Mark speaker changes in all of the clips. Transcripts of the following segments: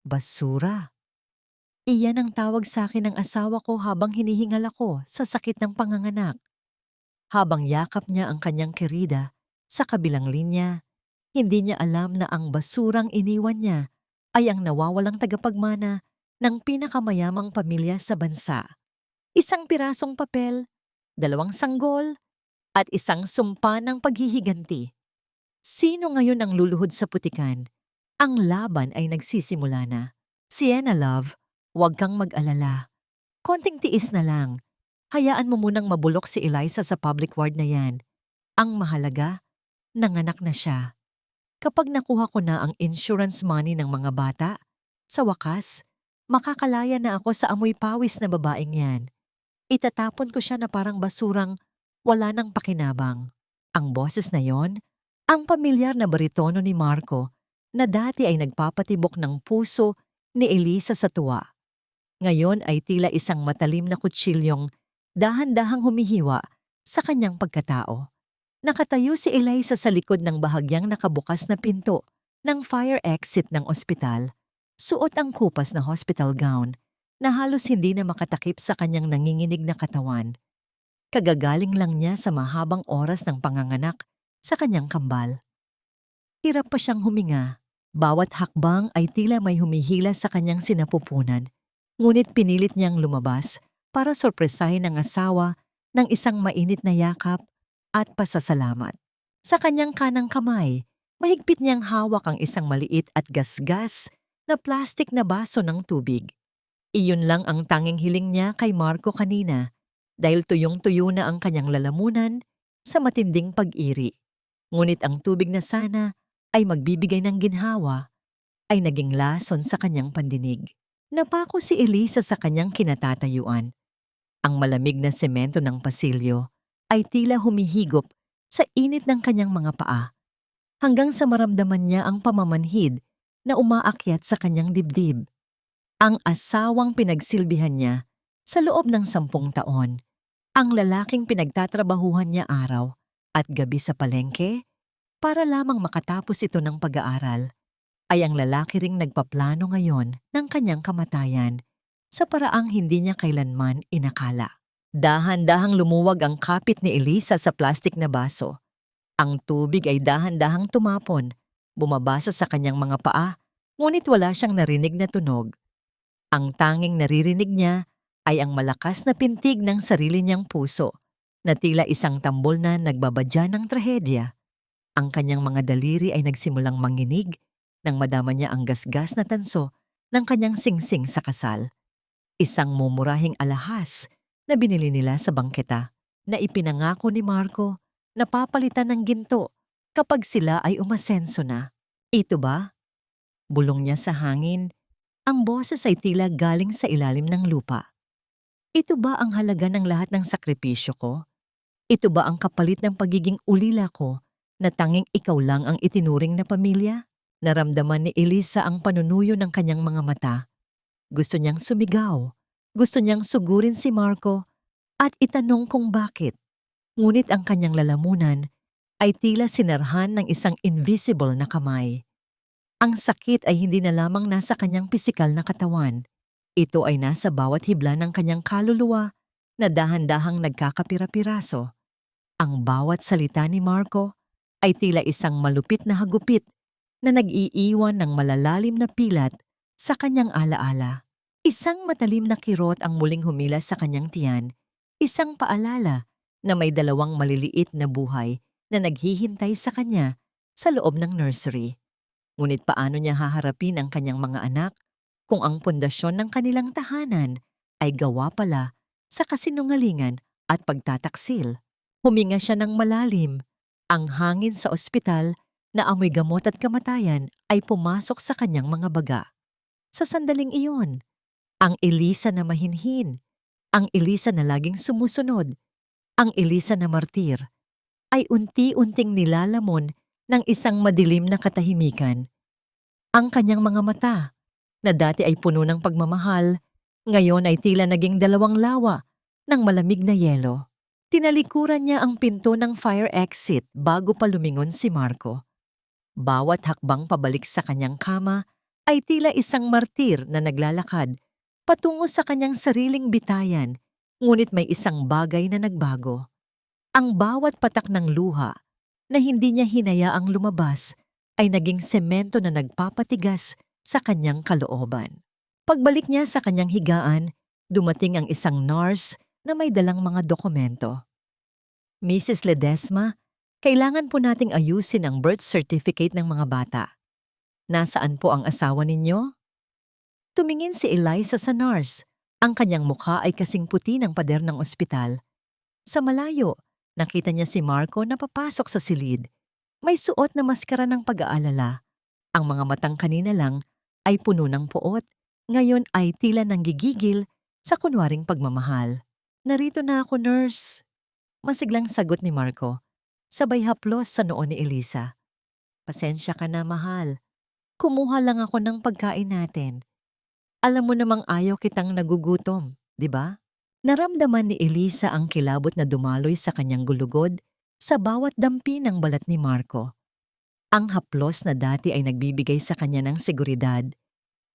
Speaker 1: Basura. Iyan ang tawag sa akin ng asawa ko habang hinihingal ako sa sakit ng panganganak. Habang yakap niya ang kanyang kerida sa kabilang linya, hindi niya alam na ang basurang iniwan niya ay ang nawawalang tagapagmana ng pinakamayamang pamilya sa bansa. Isang pirasong papel, 2 sanggol, at isang sumpa ng paghihiganti. Sino ngayon ang luluhod sa putikan? Ang laban ay nagsisimula na. Sienna love, huwag kang mag-alala. Konting tiis na lang. Hayaan mo munang mabulok si Eliza sa public ward na yan. Ang mahalaga, nanganak na siya. Kapag nakuha ko na ang insurance money ng mga bata, sa wakas, makakalaya na ako sa amoy pawis na babaeng yan. Itatapon ko siya na parang basurang wala nang pakinabang. Ang boses na yon, ang pamilyar na baritono ni Marco na dati ay nagpapatibok ng puso ni Eliza sa tuwa. Ngayon ay tila isang matalim na kutsilyong dahan-dahang humihiwa sa kanyang pagkatao. Nakatayo si Eliza sa likod ng bahagyang nakabukas na pinto ng fire exit ng ospital. Suot ang kupas na hospital gown na halos hindi na makatakip sa kanyang nanginginig na katawan. Kagagaling lang niya sa mahabang oras ng panganganak sa kanyang kambal. Hirap pa siyang huminga. Bawat hakbang ay tila may humihila sa kanyang sinapupunan. Ngunit pinilit niyang lumabas para sorpresahin ang asawa ng isang mainit na yakap at pasasalamat. Sa kanyang kanang kamay, mahigpit niyang hawak ang isang maliit at gasgas na plastik na baso ng tubig. Iyon lang ang tanging hiling niya kay Marco kanina dahil tuyong-tuyo na ang kanyang lalamunan sa matinding pag-iri. Ngunit ang tubig na sana ay magbibigay ng ginhawa ay naging lason sa kanyang pandinig. Napako si Eliza sa kanyang kinatatayuan. Ang malamig na semento ng pasilyo ay tila humihigop sa init ng kanyang mga paa hanggang sa maramdaman niya ang pamamanhid na umaakyat sa kanyang dibdib. Ang asawang pinagsilbihan niya sa loob ng 10 taon, ang lalaking pinagtatrabahuhan niya araw at gabi sa palengke para lamang makatapos ito ng pag-aaral, ay ang lalaki ring nagpaplano ngayon ng kanyang kamatayan sa paraang hindi niya kailanman inakala. Dahan-dahang lumuwag ang kapit ni Eliza sa plastik na baso. Ang tubig ay dahan-dahang tumapon, bumabasa sa kanyang mga paa, ngunit wala siyang narinig na tunog. Ang tanging naririnig niya ay ang malakas na pintig ng sarili niyang puso, na tila isang tambol na nagbabadya ng trahedya. Ang kanyang mga daliri ay nagsimulang manginig nang madama niya ang gasgas na tanso ng kanyang singsing sa kasal. Isang mumurahing alahas na binili nila sa bangketa na ipinangako ni Marco na papalitan ng ginto kapag sila ay umasenso na. Ito ba? Bulong niya sa hangin. Ang boses ay tila galing sa ilalim ng lupa. Ito ba ang halaga ng lahat ng sakripisyo ko? Ito ba ang kapalit ng pagiging ulila ko na tanging ikaw lang ang itinuring na pamilya? Naramdaman ni Eliza ang panunuyo ng kanyang mga mata. Gusto niyang sumigaw. Gusto niyang sugurin si Marco at itanong kung bakit. Ngunit ang kanyang lalamunan ay tila sinarhan ng isang invisible na kamay. Ang sakit ay hindi na lamang nasa kanyang pisikal na katawan. Ito ay nasa bawat hibla ng kanyang kaluluwa na dahan-dahang nagkakapira-piraso. Ang bawat salita ni Marco ay tila isang malupit na hagupit na nag-iiwan ng malalalim na pilat sa kanyang alaala. Isang matalim na kirot ang muling humila sa kanyang tiyan, isang paalala na may 2 maliliit na buhay na naghihintay sa kanya sa loob ng nursery. Ngunit paano niya haharapin ang kanyang mga anak kung ang pundasyon ng kanilang tahanan ay gawa pala sa kasinungalingan at pagtataksil? Huminga siya ng malalim. Ang hangin sa ospital na amoy gamot at kamatayan ay pumasok sa kanyang mga baga. Sa sandaling iyon, ang Eliza na mahinhin, ang Eliza na laging sumusunod, ang Eliza na martir, ay unti-unting nilalamon ng isang madilim na katahimikan. Ang kanyang mga mata, na dati ay puno ng pagmamahal, ngayon ay tila naging 2 lawa ng malamig na yelo. Tinalikuran niya ang pinto ng fire exit bago pa lumingon si Marco. Bawat hakbang pabalik sa kanyang kama ay tila isang martir na naglalakad patungo sa kanyang sariling bitayan, ngunit may isang bagay na nagbago. Ang bawat patak ng luha na hindi niya hinayaang lumabas ay naging semento na nagpapatigas sa kanyang kalooban. Pagbalik niya sa kanyang higaan, dumating ang isang nurse na may dalang mga dokumento. Mrs. Ledesma, kailangan po nating ayusin ang birth certificate ng mga bata. Nasaan po ang asawa ninyo? Tumingin si Eliza sa nurse. Ang kanyang mukha ay kasing puti ng pader ng ospital. Sa malayo, nakita niya si Marco na papasok sa silid. May suot na maskara ng pag-aalala. Ang mga matang kanina lang ay puno ng poot. Ngayon ay tila nanggigigil sa kunwaring pagmamahal. Narito na ako, nurse. Masiglang sagot ni Marco. Sabay haplos sa noo ni Eliza. Pasensya ka na, mahal. Kumuha lang ako ng pagkain natin. Alam mo namang ayaw kitang nagugutom, di ba? Naramdaman ni Eliza ang kilabot na dumaloy sa kanyang gulugod sa bawat dampi ng balat ni Marco. Ang haplos na dati ay nagbibigay sa kanya ng seguridad,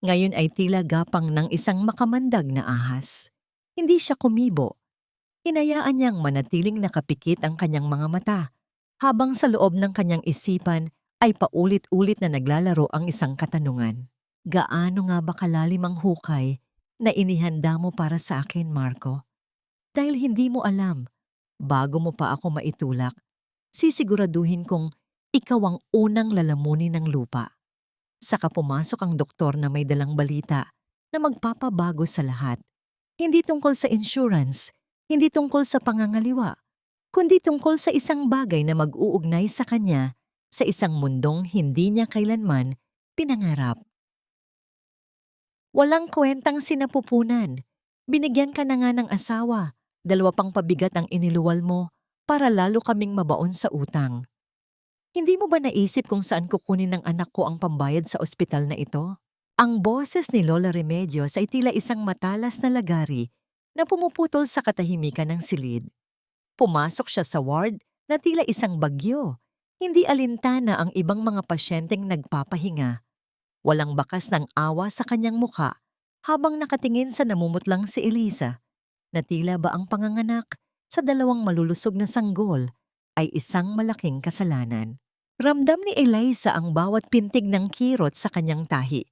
Speaker 1: ngayon ay tila gapang ng isang makamandag na ahas. Hindi siya kumibo. Hinayaan niyang manatiling nakapikit ang kanyang mga mata, habang sa loob ng kanyang isipan ay paulit-ulit na naglalaro ang isang katanungan. Gaano nga ba kalalim ang hukay na inihanda mo para sa akin, Marco? Dahil hindi mo alam, bago mo pa ako maitulak, sisiguraduhin kong ikaw ang unang lalamunin ng lupa. Saka pumasok ang doktor na may dalang balita na magpapabago sa lahat. Hindi tungkol sa insurance, hindi tungkol sa pangangaliwa, kundi tungkol sa isang bagay na mag-uugnay sa kanya sa isang mundong hindi niya kailanman pinangarap. Walang kwentang sinapupunan. Binigyan ka na nga ng asawa. 2 pang pabigat ang iniluwal mo para lalo kaming mabaon sa utang. Hindi mo ba naisip kung saan kukunin ng anak ko ang pambayad sa ospital na ito? Ang boses ni Lola Remedios ay tila isang matalas na lagari na pumuputol sa katahimikan ng silid. Pumasok siya sa ward na tila isang bagyo. Hindi alintana ang ibang mga pasyenteng nagpapahinga. Walang bakas ng awa sa kanyang mukha habang nakatingin sa namumutlang si Eliza, na tila ba ang panganganak sa 2 malulusog na sanggol ay isang malaking kasalanan. Ramdam ni Eliza ang bawat pintig ng kirot sa kanyang tahi,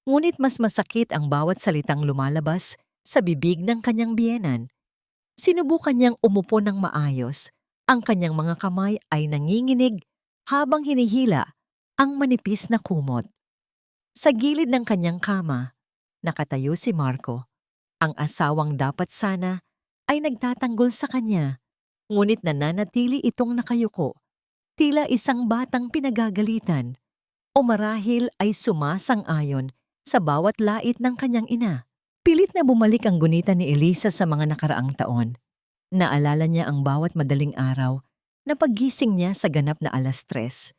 Speaker 1: ngunit mas masakit ang bawat salitang lumalabas sa bibig ng kanyang biyenan. Sinubukan niyang umupo ng maayos, ang kanyang mga kamay ay nanginginig habang hinihila ang manipis na kumot. Sa gilid ng kanyang kama, nakatayo si Marco. Ang asawang dapat sana ay nagtatanggol sa kanya, ngunit nananatili itong nakayuko, tila isang batang pinagagalitan, o marahil ay sumasang-ayon sa bawat lait ng kanyang ina. Pilit na bumalik ang gunita ni Eliza sa mga nakaraang taon. Naalala niya ang bawat madaling araw na paggising niya sa ganap na 3:00.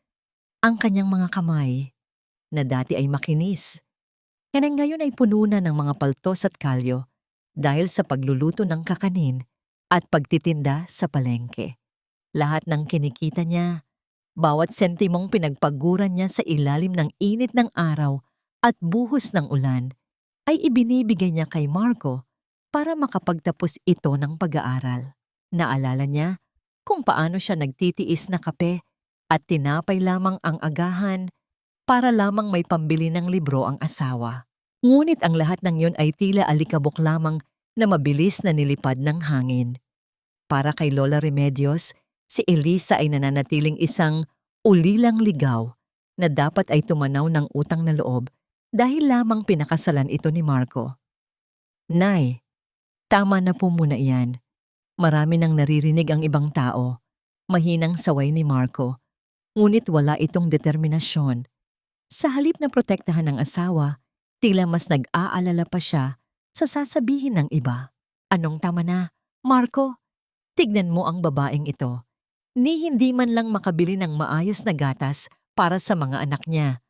Speaker 1: Ang kanyang mga kamay, na dati ay makinis, ngayon ay puno na ng mga paltos at kalyo dahil sa pagluluto ng kakanin at pagtitinda sa palengke. Lahat ng kinikita niya, bawat sentimong pinagpaguran niya sa ilalim ng init ng araw at buhos ng ulan, ay ibinibigay niya kay Marco para makapagtapos ito ng pag-aaral. Naalala niya kung paano siya nagtitiis na kape at tinapay lamang ang agahan para lamang may pambili ng libro ang asawa. Ngunit ang lahat ng yun ay tila alikabok lamang na mabilis na nilipad ng hangin. Para kay Lola Remedios, si Eliza ay nananatiling isang ulilang ligaw na dapat ay tumanaw ng utang na loob dahil lamang pinakasalan ito ni Marco. Nay, tama na po muna iyan. Marami nang naririnig ang ibang tao. Mahinang saway ni Marco. Ngunit wala itong determinasyon. Sa halip na protektahan ng asawa, tila mas nag-aalala pa siya sa sasabihin ng iba. Anong tama na, Marco? Tignan mo ang babaeng ito. Ni hindi man lang makabili ng maayos na gatas para sa mga anak niya.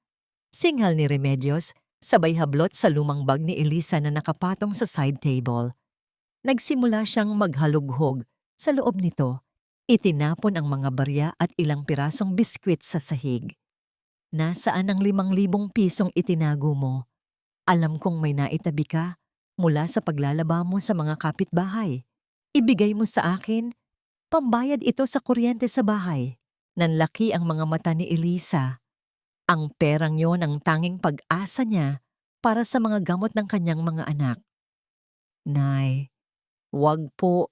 Speaker 1: Singhal ni Remedios, sabay hablot sa lumang bag ni Eliza na nakapatong sa side table. Nagsimula siyang maghalughog sa loob nito. Itinapon ang mga barya at ilang pirasong biskwit sa sahig. Nasaan ang 5,000 pisong itinago mo? Alam kong may naitabi ka mula sa paglalaba mo sa mga kapitbahay. Ibigay mo sa akin, pambayad ito sa kuryente sa bahay. Nanlaki ang mga mata ni Elisa. Ang perang yon ang tanging pag-asa niya para sa mga gamot ng kanyang mga anak. Nay, wag po.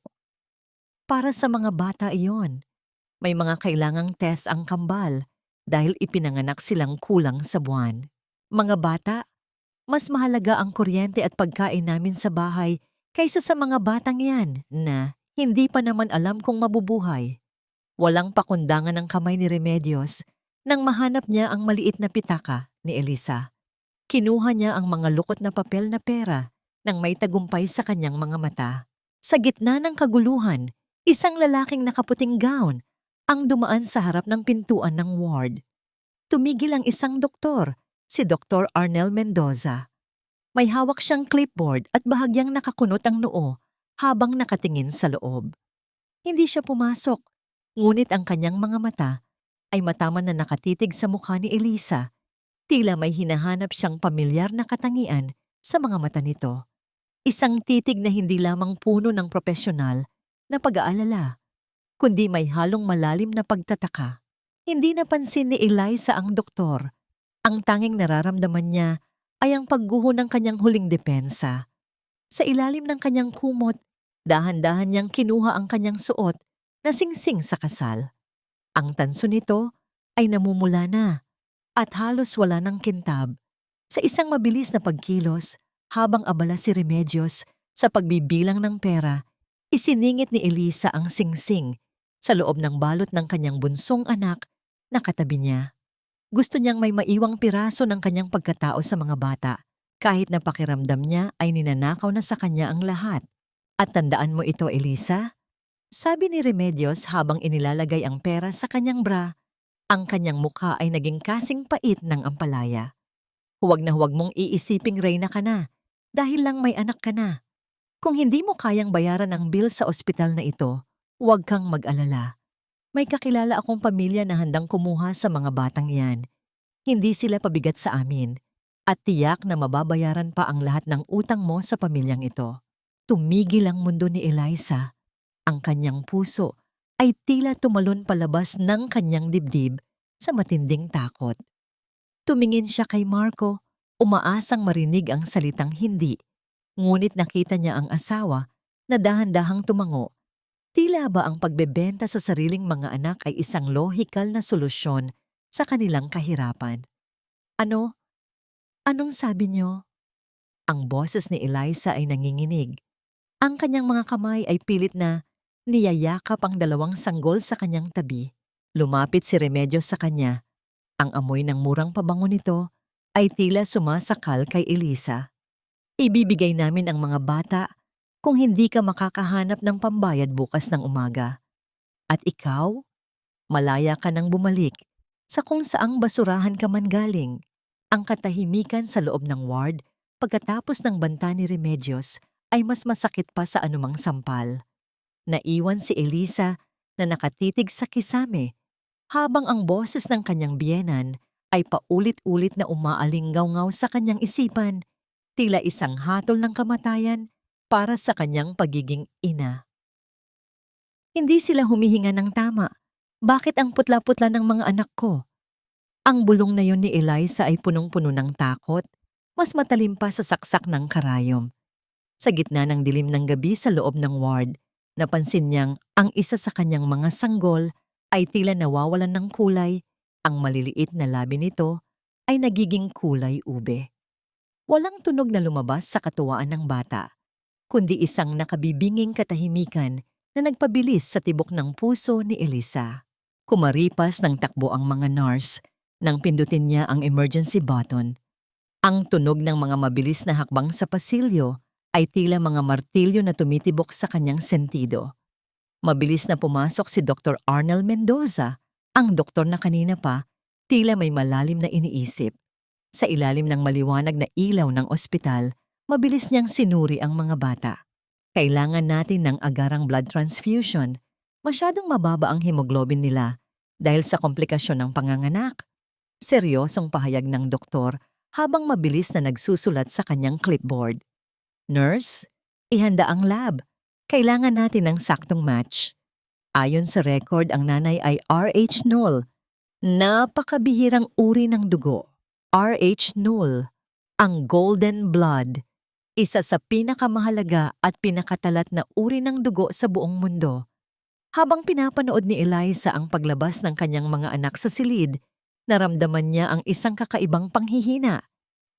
Speaker 1: Para sa mga bata iyon. May mga kailangang test ang kambal dahil ipinanganak silang kulang sa buwan. Mga bata, mas mahalaga ang kuryente at pagkain namin sa bahay kaysa sa mga batang yan na hindi pa naman alam kung mabubuhay. Walang pakundangan ng kamay ni Remedios nang mahanap niya ang maliit na pitaka ni Elisa. Kinuha niya ang mga lukot na papel na pera nang may tagumpay sa kanyang mga mata. Sa gitna ng kaguluhan, isang lalaking nakaputing gown ang dumaan sa harap ng pintuan ng ward. Tumigil ang isang doktor, si Dr. Arnel Mendoza. May hawak siyang clipboard at bahagyang nakakunot ang noo habang nakatingin sa loob. Hindi siya pumasok, ngunit ang kanyang mga mata ay mataman na nakatitig sa mukha ni Elisa. Tila may hinahanap siyang pamilyar na katangian sa mga mata nito. Isang titig na hindi lamang puno ng propesyonal na pag-aalala, kundi may halong malalim na pagtataka. Hindi napansin ni Eliza ang doktor. Ang tanging nararamdaman niya ay ang pagguho ng kanyang huling depensa. Sa ilalim ng kanyang kumot, dahan-dahan niyang kinuha ang kanyang suot na singsing sa kasal. Ang tanso nito ay namumula na at halos wala ng kintab. Sa isang mabilis na pagkilos, habang abala si Remedios sa pagbibilang ng pera, isiningit ni Elisa ang singsing sa loob ng balot ng kanyang bunsong anak na katabi niya. Gusto niyang may maiwang piraso ng kanyang pagkatao sa mga bata, kahit na pakiramdam niya ay ninanakaw na sa kanya ang lahat. At tandaan mo ito, Elisa? Sabi ni Remedios habang inilalagay ang pera sa kanyang bra, ang kanyang mukha ay naging kasing pait ng ampalaya. Huwag na huwag mong iisiping reyna ka na, dahil lang may anak ka na. Kung hindi mo kayang bayaran ang bill sa ospital na ito, huwag kang mag-alala. May kakilala akong pamilya na handang kumuha sa mga batang yan. Hindi sila pabigat sa amin. At tiyak na mababayaran pa ang lahat ng utang mo sa pamilyang ito. Tumigil ang mundo ni Eliza. Ang kanyang puso ay tila tumalon palabas ng kanyang dibdib sa matinding takot. Tumingin siya kay Marco, umaasang marinig ang salitang hindi. Ngunit nakita niya ang asawa na dahan-dahang tumango. Tila ba ang pagbebenta sa sariling mga anak ay isang lohikal na solusyon sa kanilang kahirapan? Ano? Anong sabi niyo? Ang boses ni Eliza ay nanginginig. Ang kanyang mga kamay ay pilit na niyayakap ang dalawang sanggol sa kanyang tabi. Lumapit si Remedios sa kanya. Ang amoy ng murang pabango nito ay tila sumasakal kay Elisa. Ibibigay namin ang mga bata kung hindi ka makakahanap ng pambayad bukas ng umaga. At ikaw, malaya ka nang bumalik sa kung saang basurahan ka man galing. Ang katahimikan sa loob ng ward pagkatapos ng banta ni Remedios ay mas masakit pa sa anumang sampal. Naiwan si Elisa na nakatitig sa kisame habang ang boses ng kanyang biyenan ay paulit-ulit na umaalinggaw-ngaw sa kanyang isipan, tila isang hatol ng kamatayan para sa kanyang pagiging ina. Hindi sila humihinga ng tama. Bakit ang putla-putla ng mga anak ko? Ang bulong na yon ni Eliza ay punong-puno ng takot, mas matalim pa sa saksak ng karayom. Sa gitna ng dilim ng gabi sa loob ng ward, napansin niyang ang isa sa kanyang mga sanggol ay tila nawawalan ng kulay. Ang maliliit na labi nito ay nagiging kulay ube. Walang tunog na lumabas sa katuwaan ng bata, kundi isang nakabibinging katahimikan na nagpabilis sa tibok ng puso ni Elisa. Kumaripas ng takbo ang mga nurse nang pindutin niya ang emergency button. Ang tunog ng mga mabilis na hakbang sa pasilyo ay tila mga martilyo na tumitibok sa kanyang sentido. Mabilis na pumasok si Dr. Arnel Mendoza, ang doktor na kanina pa, tila may malalim na iniisip. Sa ilalim ng maliwanag na ilaw ng ospital, mabilis niyang sinuri ang mga bata. Kailangan natin ng agarang blood transfusion. Masyadong mababa ang hemoglobin nila dahil sa komplikasyon ng panganganak. Seryosong pahayag ng doktor habang mabilis na nagsusulat sa kanyang clipboard. Nurse, ihanda ang lab. Kailangan natin ng saktong match. Ayon sa record, ang nanay ay RH null. Napakabihirang uri ng dugo. RH null, ang golden blood. Isa sa pinakamahalaga at pinakatalat na uri ng dugo sa buong mundo. Habang pinapanood ni Eliza ang paglabas ng kanyang mga anak sa silid, naramdaman niya ang isang kakaibang panghihina.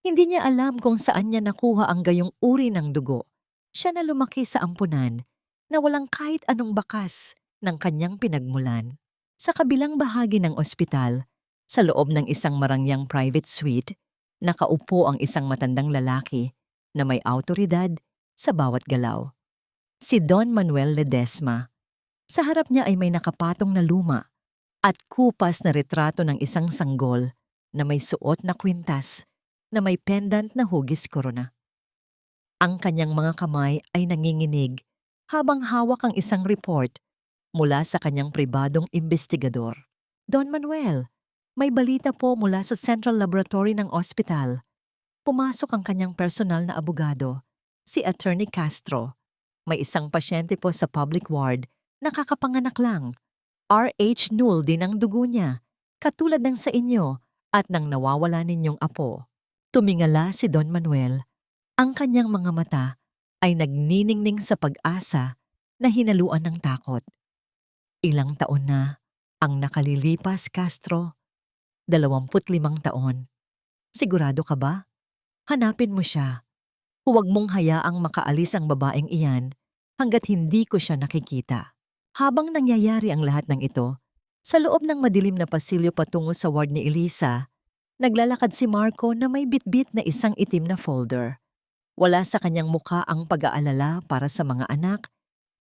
Speaker 1: Hindi niya alam kung saan niya nakuha ang gayong uri ng dugo. Siya na lumaki sa ampunan na walang kahit anong bakas ng kanyang pinagmulan. Sa kabilang bahagi ng ospital, sa loob ng isang marangyang private suite, nakaupo ang isang matandang lalaki na may awtoridad sa bawat galaw. Si Don Manuel Ledesma. Sa harap niya ay may nakapatong na luma at kupas na retrato ng isang sanggol na may suot na kwintas na may pendant na hugis korona. Ang kanyang mga kamay ay nanginginig habang hawak ang isang report mula sa kanyang pribadong investigador. Don Manuel, may balita po mula sa Central Laboratory ng ospital. Pumasok ang kanyang personal na abogado, si Attorney Castro. May isang pasyente po sa public ward, nakakapanganak lang. RH null din ang dugo niya, katulad ng sa inyo at ng nawawala ninyong apo. Tumingala si Don Manuel. Ang kanyang mga mata ay nagniningning sa pag-asa na hinaluan ng takot. Ilang taon na ang nakalilipas, Castro? 25 taon. Sigurado ka ba? Hanapin mo siya. Huwag mong hayaang makaalis ang babaeng iyan hanggat hindi ko siya nakikita. Habang nangyayari ang lahat ng ito, sa loob ng madilim na pasilyo patungo sa ward ni Eliza, naglalakad si Marco na may bitbit na isang itim na folder. Wala sa kanyang mukha ang pag-aalala para sa mga anak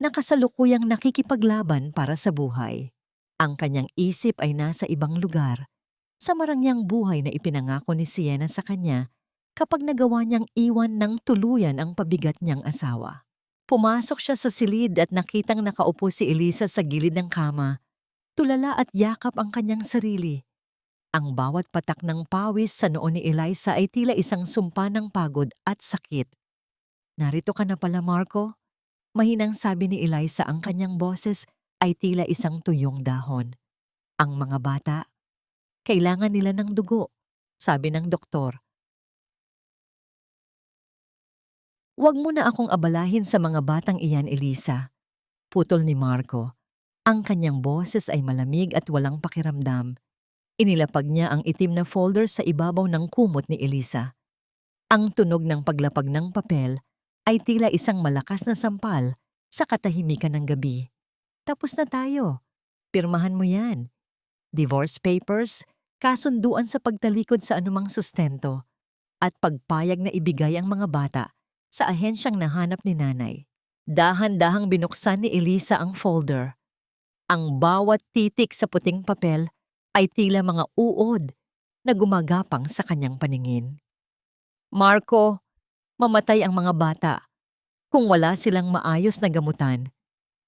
Speaker 1: na kasalukuyang nakikipaglaban para sa buhay. Ang kanyang isip ay nasa ibang lugar, sa marangyang buhay na ipinangako ni Sienna sa kanya kapag nagawa niyang iwan ng tuluyan ang pabigat niyang asawa. Pumasok siya sa silid at nakitang nakaupo si Eliza sa gilid ng kama. Tulala at yakap ang kanyang sarili. Ang bawat patak ng pawis sa noo ni Eliza ay tila isang sumpa ng pagod at sakit. Narito ka na pala, Marco? Mahinang sabi ni Eliza, ang kanyang boses ay tila isang tuyong dahon. Ang mga bata, kailangan nila ng dugo, sabi ng doktor. Huwag mo na akong abalahin sa mga batang iyan, Eliza. Putol ni Marco. Ang kanyang boses ay malamig at walang pakiramdam. Inilapag niya ang itim na folder sa ibabaw ng kumot ni Eliza. Ang tunog ng paglapag ng papel ay tila isang malakas na sampal sa katahimikan ng gabi. Tapos na tayo. Pirmahan mo yan. Divorce papers, kasunduan sa pagtalikod sa anumang sustento, at pagpayag na ibigay ang mga bata sa ahensyang nahanap ni nanay. Dahan-dahang binuksan ni Eliza ang folder. Ang bawat titik sa puting papel ay tila mga uod na gumagapang sa kanyang paningin. Marco, mamatay ang mga bata. Kung wala silang maayos na gamutan,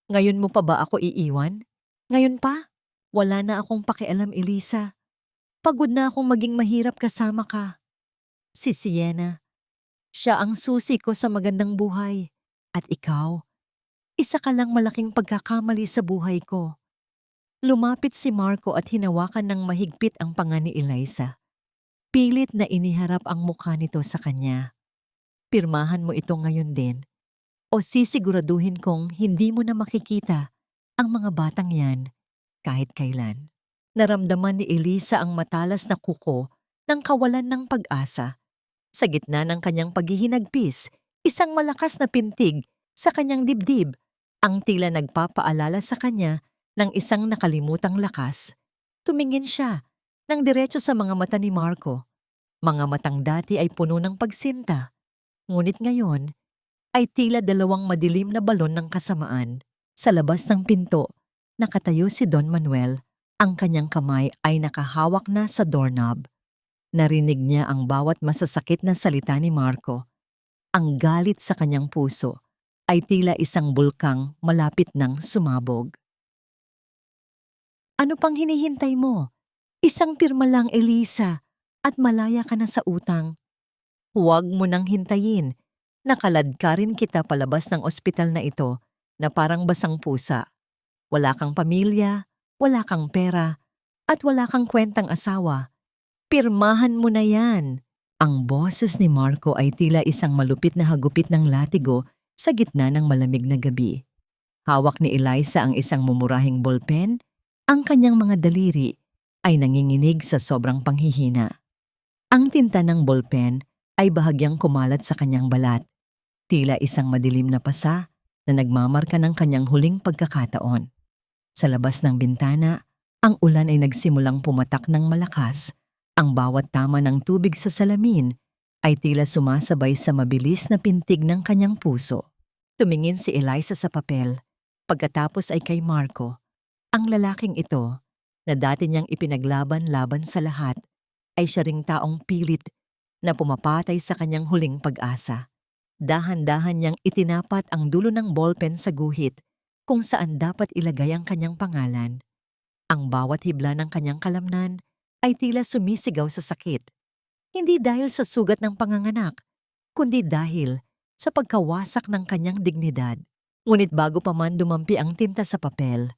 Speaker 1: ngayon mo pa ba ako iiwan? Ngayon pa? Wala na akong pakialam, Eliza. Pagod na akong maging mahirap kasama ka. Si Sienna, siya ang susi ko sa magandang buhay. At ikaw, isa ka lang malaking pagkakamali sa buhay ko. Lumapit si Marco at hinawakan ng mahigpit ang panga ni Eliza. Pilit na iniharap ang mukha nito sa kanya. Pirmahan mo ito ngayon din, o sisiguraduhin kong hindi mo na makikita ang mga batang yan kahit kailan. Naramdaman ni Eliza ang matalas na kuko ng kawalan ng pag-asa. Sa gitna ng kanyang paghihinagpis, isang malakas na pintig sa kanyang dibdib ang tila nagpapaalala sa kanya ng isang nakalimutang lakas. Tumingin siya ng diretso sa mga mata ni Marco. Mga matang dati ay puno ng pagsinta, ngunit ngayon ay tila dalawang madilim na balon ng kasamaan. Sa labas ng pinto, nakatayo si Don Manuel. Ang kanyang kamay ay nakahawak na sa doorknob. Narinig niya ang bawat masasakit na salita ni Marco. Ang galit sa kanyang puso ay tila isang bulkang malapit nang sumabog. Ano pang hinihintay mo? Isang pirma lang, Elisa, at malaya ka na sa utang. Huwag mo nang hintayin. Nakalad ka rin kita palabas ng ospital na ito na parang basang pusa. Wala kang pamilya, wala kang pera, at wala kang kwentang asawa. Pirmahan mo na yan. Ang boses ni Marco ay tila isang malupit na hagupit ng latigo sa gitna ng malamig na gabi. Hawak ni Eliza ang isang mumurahing ballpen, ang kanyang mga daliri ay nanginginig sa sobrang panghihina. Ang tinta ng ballpen ay bahagyang kumalat sa kanyang balat, tila isang madilim na pasa na nagmamarka ng kanyang huling pagkakataon. Sa labas ng bintana, ang ulan ay nagsimulang pumatak ng malakas. Ang bawat tama ng tubig sa salamin ay tila sumasabay sa mabilis na pintig ng kanyang puso. Tumingin si Eliza sa papel, pagkatapos ay kay Marco. Ang lalaking ito, na dati niyang ipinaglaban-laban sa lahat, ay siya ring taong pilit na pumapatay sa kanyang huling pag-asa. Dahan-dahan niyang itinapat ang dulo ng ballpen sa guhit kung saan dapat ilagay ang kanyang pangalan. Ang bawat hibla ng kanyang kalamnan ay tila sumisigaw sa sakit. Hindi dahil sa sugat ng panganganak, kundi dahil sa pagkawasak ng kanyang dignidad. Ngunit bago pa man dumampi ang tinta sa papel,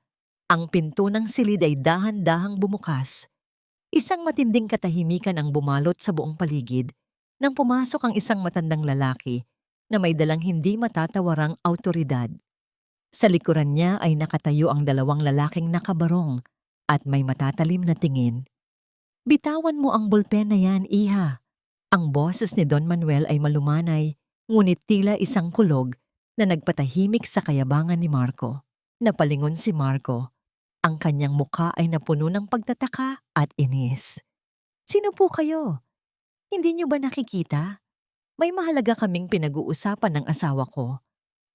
Speaker 1: ang pinto ng silid ay dahan-dahang bumukas. Isang matinding katahimikan ang bumalot sa buong paligid nang pumasok ang isang matandang lalaki na may dalang hindi matatawarang awtoridad. Sa likuran niya ay nakatayo ang dalawang lalaking nakabarong at may matatalim na tingin. "Bitawan mo ang bolpen na yan, iha." Ang boses ni Don Manuel ay malumanay, ngunit tila isang kulog na nagpatahimik sa kayabangan ni Marco. Napalingon si Marco. Ang kanyang mukha ay napuno ng pagtataka at inis. "Sino po kayo? Hindi niyo ba nakikita? May mahalaga kaming pinag-uusapan ng asawa ko.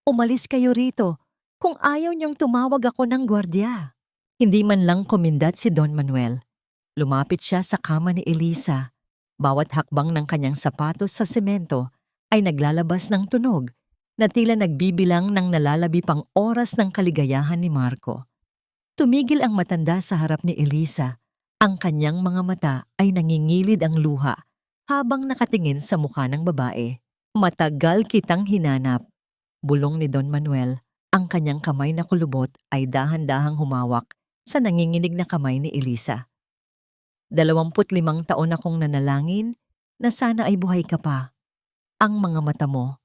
Speaker 1: Umalis kayo rito kung ayaw niyong tumawag ako ng gwardiya." Hindi man lang kumindat si Don Manuel. Lumapit siya sa kama ni Eliza. Bawat hakbang ng kanyang sapatos sa semento ay naglalabas ng tunog na tila nagbibilang ng nalalabi pang oras ng kaligayahan ni Marco. Tumigil ang matanda sa harap ni Eliza. Ang kanyang mga mata ay nangingilid ang luha habang nakatingin sa mukha ng babae. "Matagal kitang hinanap." Bulong ni Don Manuel. Ang kanyang kamay na kulubot ay dahan-dahang humawak sa nanginginig na kamay ni Eliza. 25 taon akong nanalangin na sana ay buhay ka pa. Ang mga mata mo,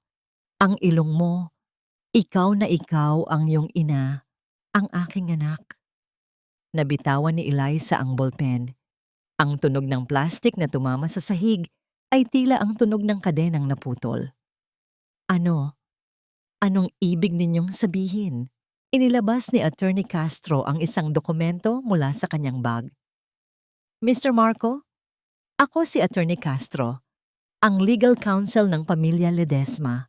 Speaker 1: ang ilong mo, ikaw na ikaw ang iyong ina, ang aking anak. Nabitawan ni Eliza ang ballpen. Ang tunog ng plastik na tumama sa sahig ay tila ang tunog ng kadenang naputol. "Ano? Anong ibig ninyong sabihin?" Inilabas ni Attorney Castro ang isang dokumento mula sa kanyang bag. "Mr. Marco, ako si Attorney Castro, ang legal counsel ng pamilya Ledesma.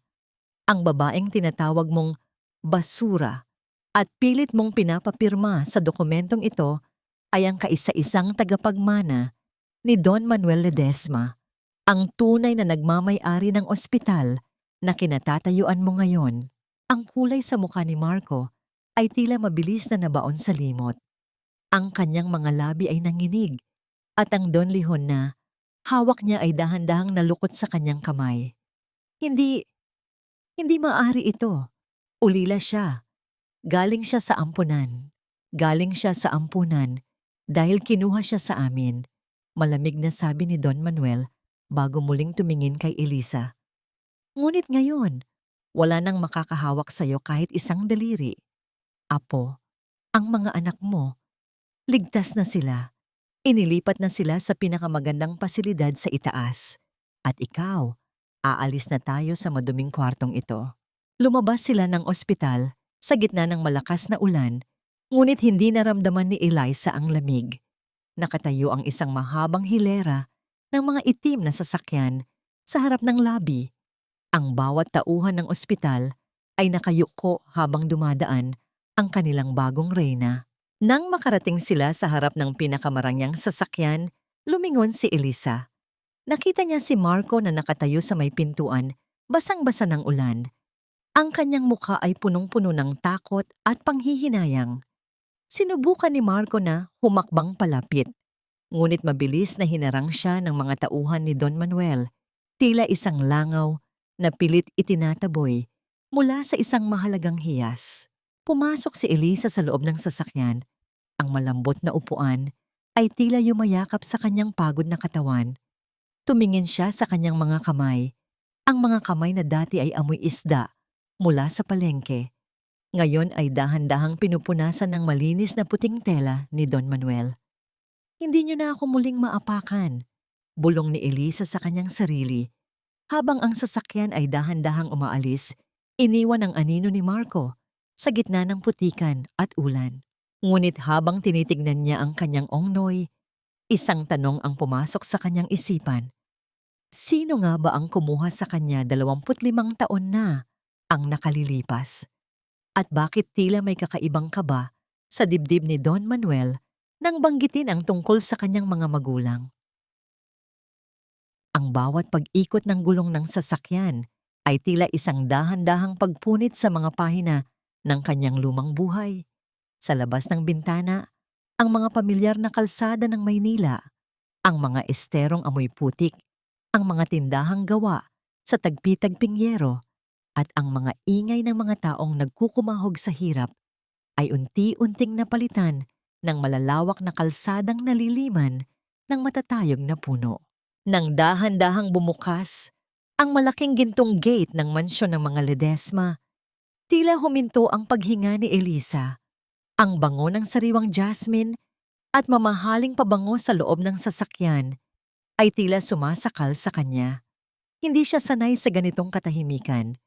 Speaker 1: Ang babaeng tinatawag mong basura at pilit mong pinapapirma sa dokumentong ito ay ang kaisa-isang tagapagmana ni Don Manuel Ledesma, ang tunay na nagmamay-ari ng ospital na kinatatayuan mo ngayon." Ang kulay sa mukha ni Marco ay tila mabilis na nabaon sa limot. Ang kanyang mga labi ay nanginig at ang Don Lihon na hawak niya ay dahan-dahang nalukot sa kanyang kamay. Hindi maaari ito. Ulila siya. Galing siya sa ampunan. Galing siya sa ampunan dahil kinuha siya sa amin. Malamig na sabi ni Don Manuel bago muling tumingin kay Eliza. "Ngunit ngayon, wala nang makakahawak sa'yo kahit isang daliri. Apo, ang mga anak mo, ligtas na sila. Inilipat na sila sa pinakamagandang pasilidad sa itaas. At ikaw, aalis na tayo sa maduming kwartong ito." Lumabas sila ng ospital sa gitna ng malakas na ulan, ngunit hindi naramdaman ni Eliza ang lamig. Nakatayo ang isang mahabang hilera ng mga itim na sasakyan sa harap ng lobby. Ang bawat tauhan ng ospital ay nakayuko habang dumadaan ang kanilang bagong reyna. Nang makarating sila sa harap ng pinakamarangyang sasakyan, lumingon si Eliza. Nakita niya si Marco na nakatayo sa may pintuan, basang-basa ng ulan. Ang kanyang mukha ay punong-puno ng takot at panghihinayang. Sinubukan ni Marco na humakbang palapit. Ngunit mabilis na hinarang siya ng mga tauhan ni Don Manuel, tila isang langaw na pilit itinataboy mula sa isang mahalagang hiyas. Pumasok si Elisa sa loob ng sasakyan. Ang malambot na upuan ay tila yumayakap sa kanyang pagod na katawan. Tumingin siya sa kanyang mga kamay. Ang mga kamay na dati ay amoy isda mula sa palengke. Ngayon ay dahan-dahang pinupunasan ng malinis na puting tela ni Don Manuel. Hindi niyo na ako muling maapakan, bulong ni Elisa sa kanyang sarili. Habang ang sasakyan ay dahan-dahang umaalis, iniwan ang anino ni Marco sa gitna ng putikan at ulan. Ngunit habang tinitignan niya ang kanyang ongnoy, isang tanong ang pumasok sa kanyang isipan. Sino nga ba ang kumuha sa kanya 25 taon na ang nakalilipas? At bakit tila may kakaibang kaba sa dibdib ni Don Manuel nang banggitin ang tungkol sa kanyang mga magulang? Ang bawat pag-ikot ng gulong ng sasakyan ay tila isang dahan-dahang pagpunit sa mga pahina ng kanyang lumang buhay. Sa labas ng bintana, ang mga pamilyar na kalsada ng Maynila, ang mga esterong amoy putik, ang mga tindahang gawa sa tagpi-tagping yero, at ang mga ingay ng mga taong nagkukumahog sa hirap ay unti-unting napalitan ng malalawak na kalsadang naliliman ng matatayog na puno. Nang dahan-dahang bumukas ang malaking gintong gate ng mansyon ng mga Ledesma, tila huminto ang paghinga ni Elisa. Ang bango ng sariwang jasmine at mamahaling pabango sa loob ng sasakyan ay tila sumasakal sa kanya. Hindi siya sanay sa ganitong katahimikan.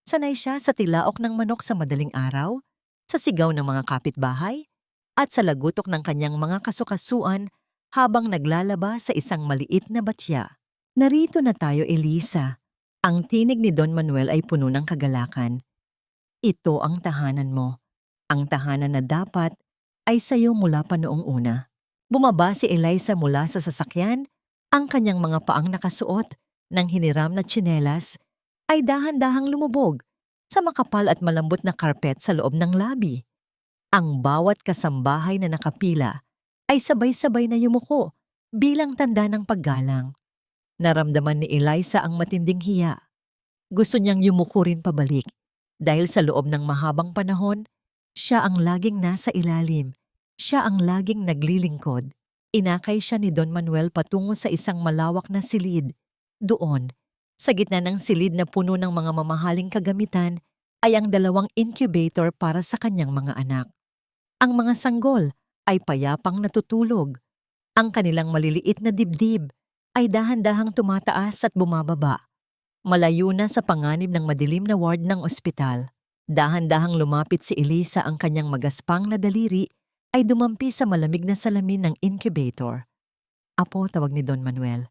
Speaker 1: Sanay siya sa tilaok ng manok sa madaling araw, sa sigaw ng mga kapitbahay, at sa lagutok ng kanyang mga kasukasuan habang naglalaba sa isang maliit na batya. Narito na tayo, Elisa. Ang tinig ni Don Manuel ay puno ng kagalakan. Ito ang tahanan mo. Ang tahanan na dapat ay sayo mula pa noong una. Bumaba si Eliza mula sa sasakyan, ang kanyang mga paang nakasuot ng hiniram na tsinelas ay dahan-dahang lumubog sa makapal at malambot na karpet sa loob ng labi. Ang bawat kasambahay na nakapila ay sabay-sabay na yumuko bilang tanda ng paggalang. Naramdaman ni Eliza ang matinding hiya. Gusto niyang yumuko rin pabalik dahil sa loob ng mahabang panahon, siya ang laging nasa ilalim. Siya ang laging naglilingkod. Inakay siya ni Don Manuel patungo sa isang malawak na silid. Doon, sa gitna ng silid na puno ng mga mamahaling kagamitan, ay ang 2 incubator para sa kanyang mga anak. Ang mga sanggol ay payapang natutulog. Ang kanilang maliliit na dibdib ay dahan-dahang tumataas at bumababa. Malayo na sa panganib ng madilim na ward ng ospital. Dahan-dahang lumapit si Elisa, ang kanyang magaspang na daliri ay dumampi sa malamig na salamin ng incubator. Apo, tawag ni Don Manuel.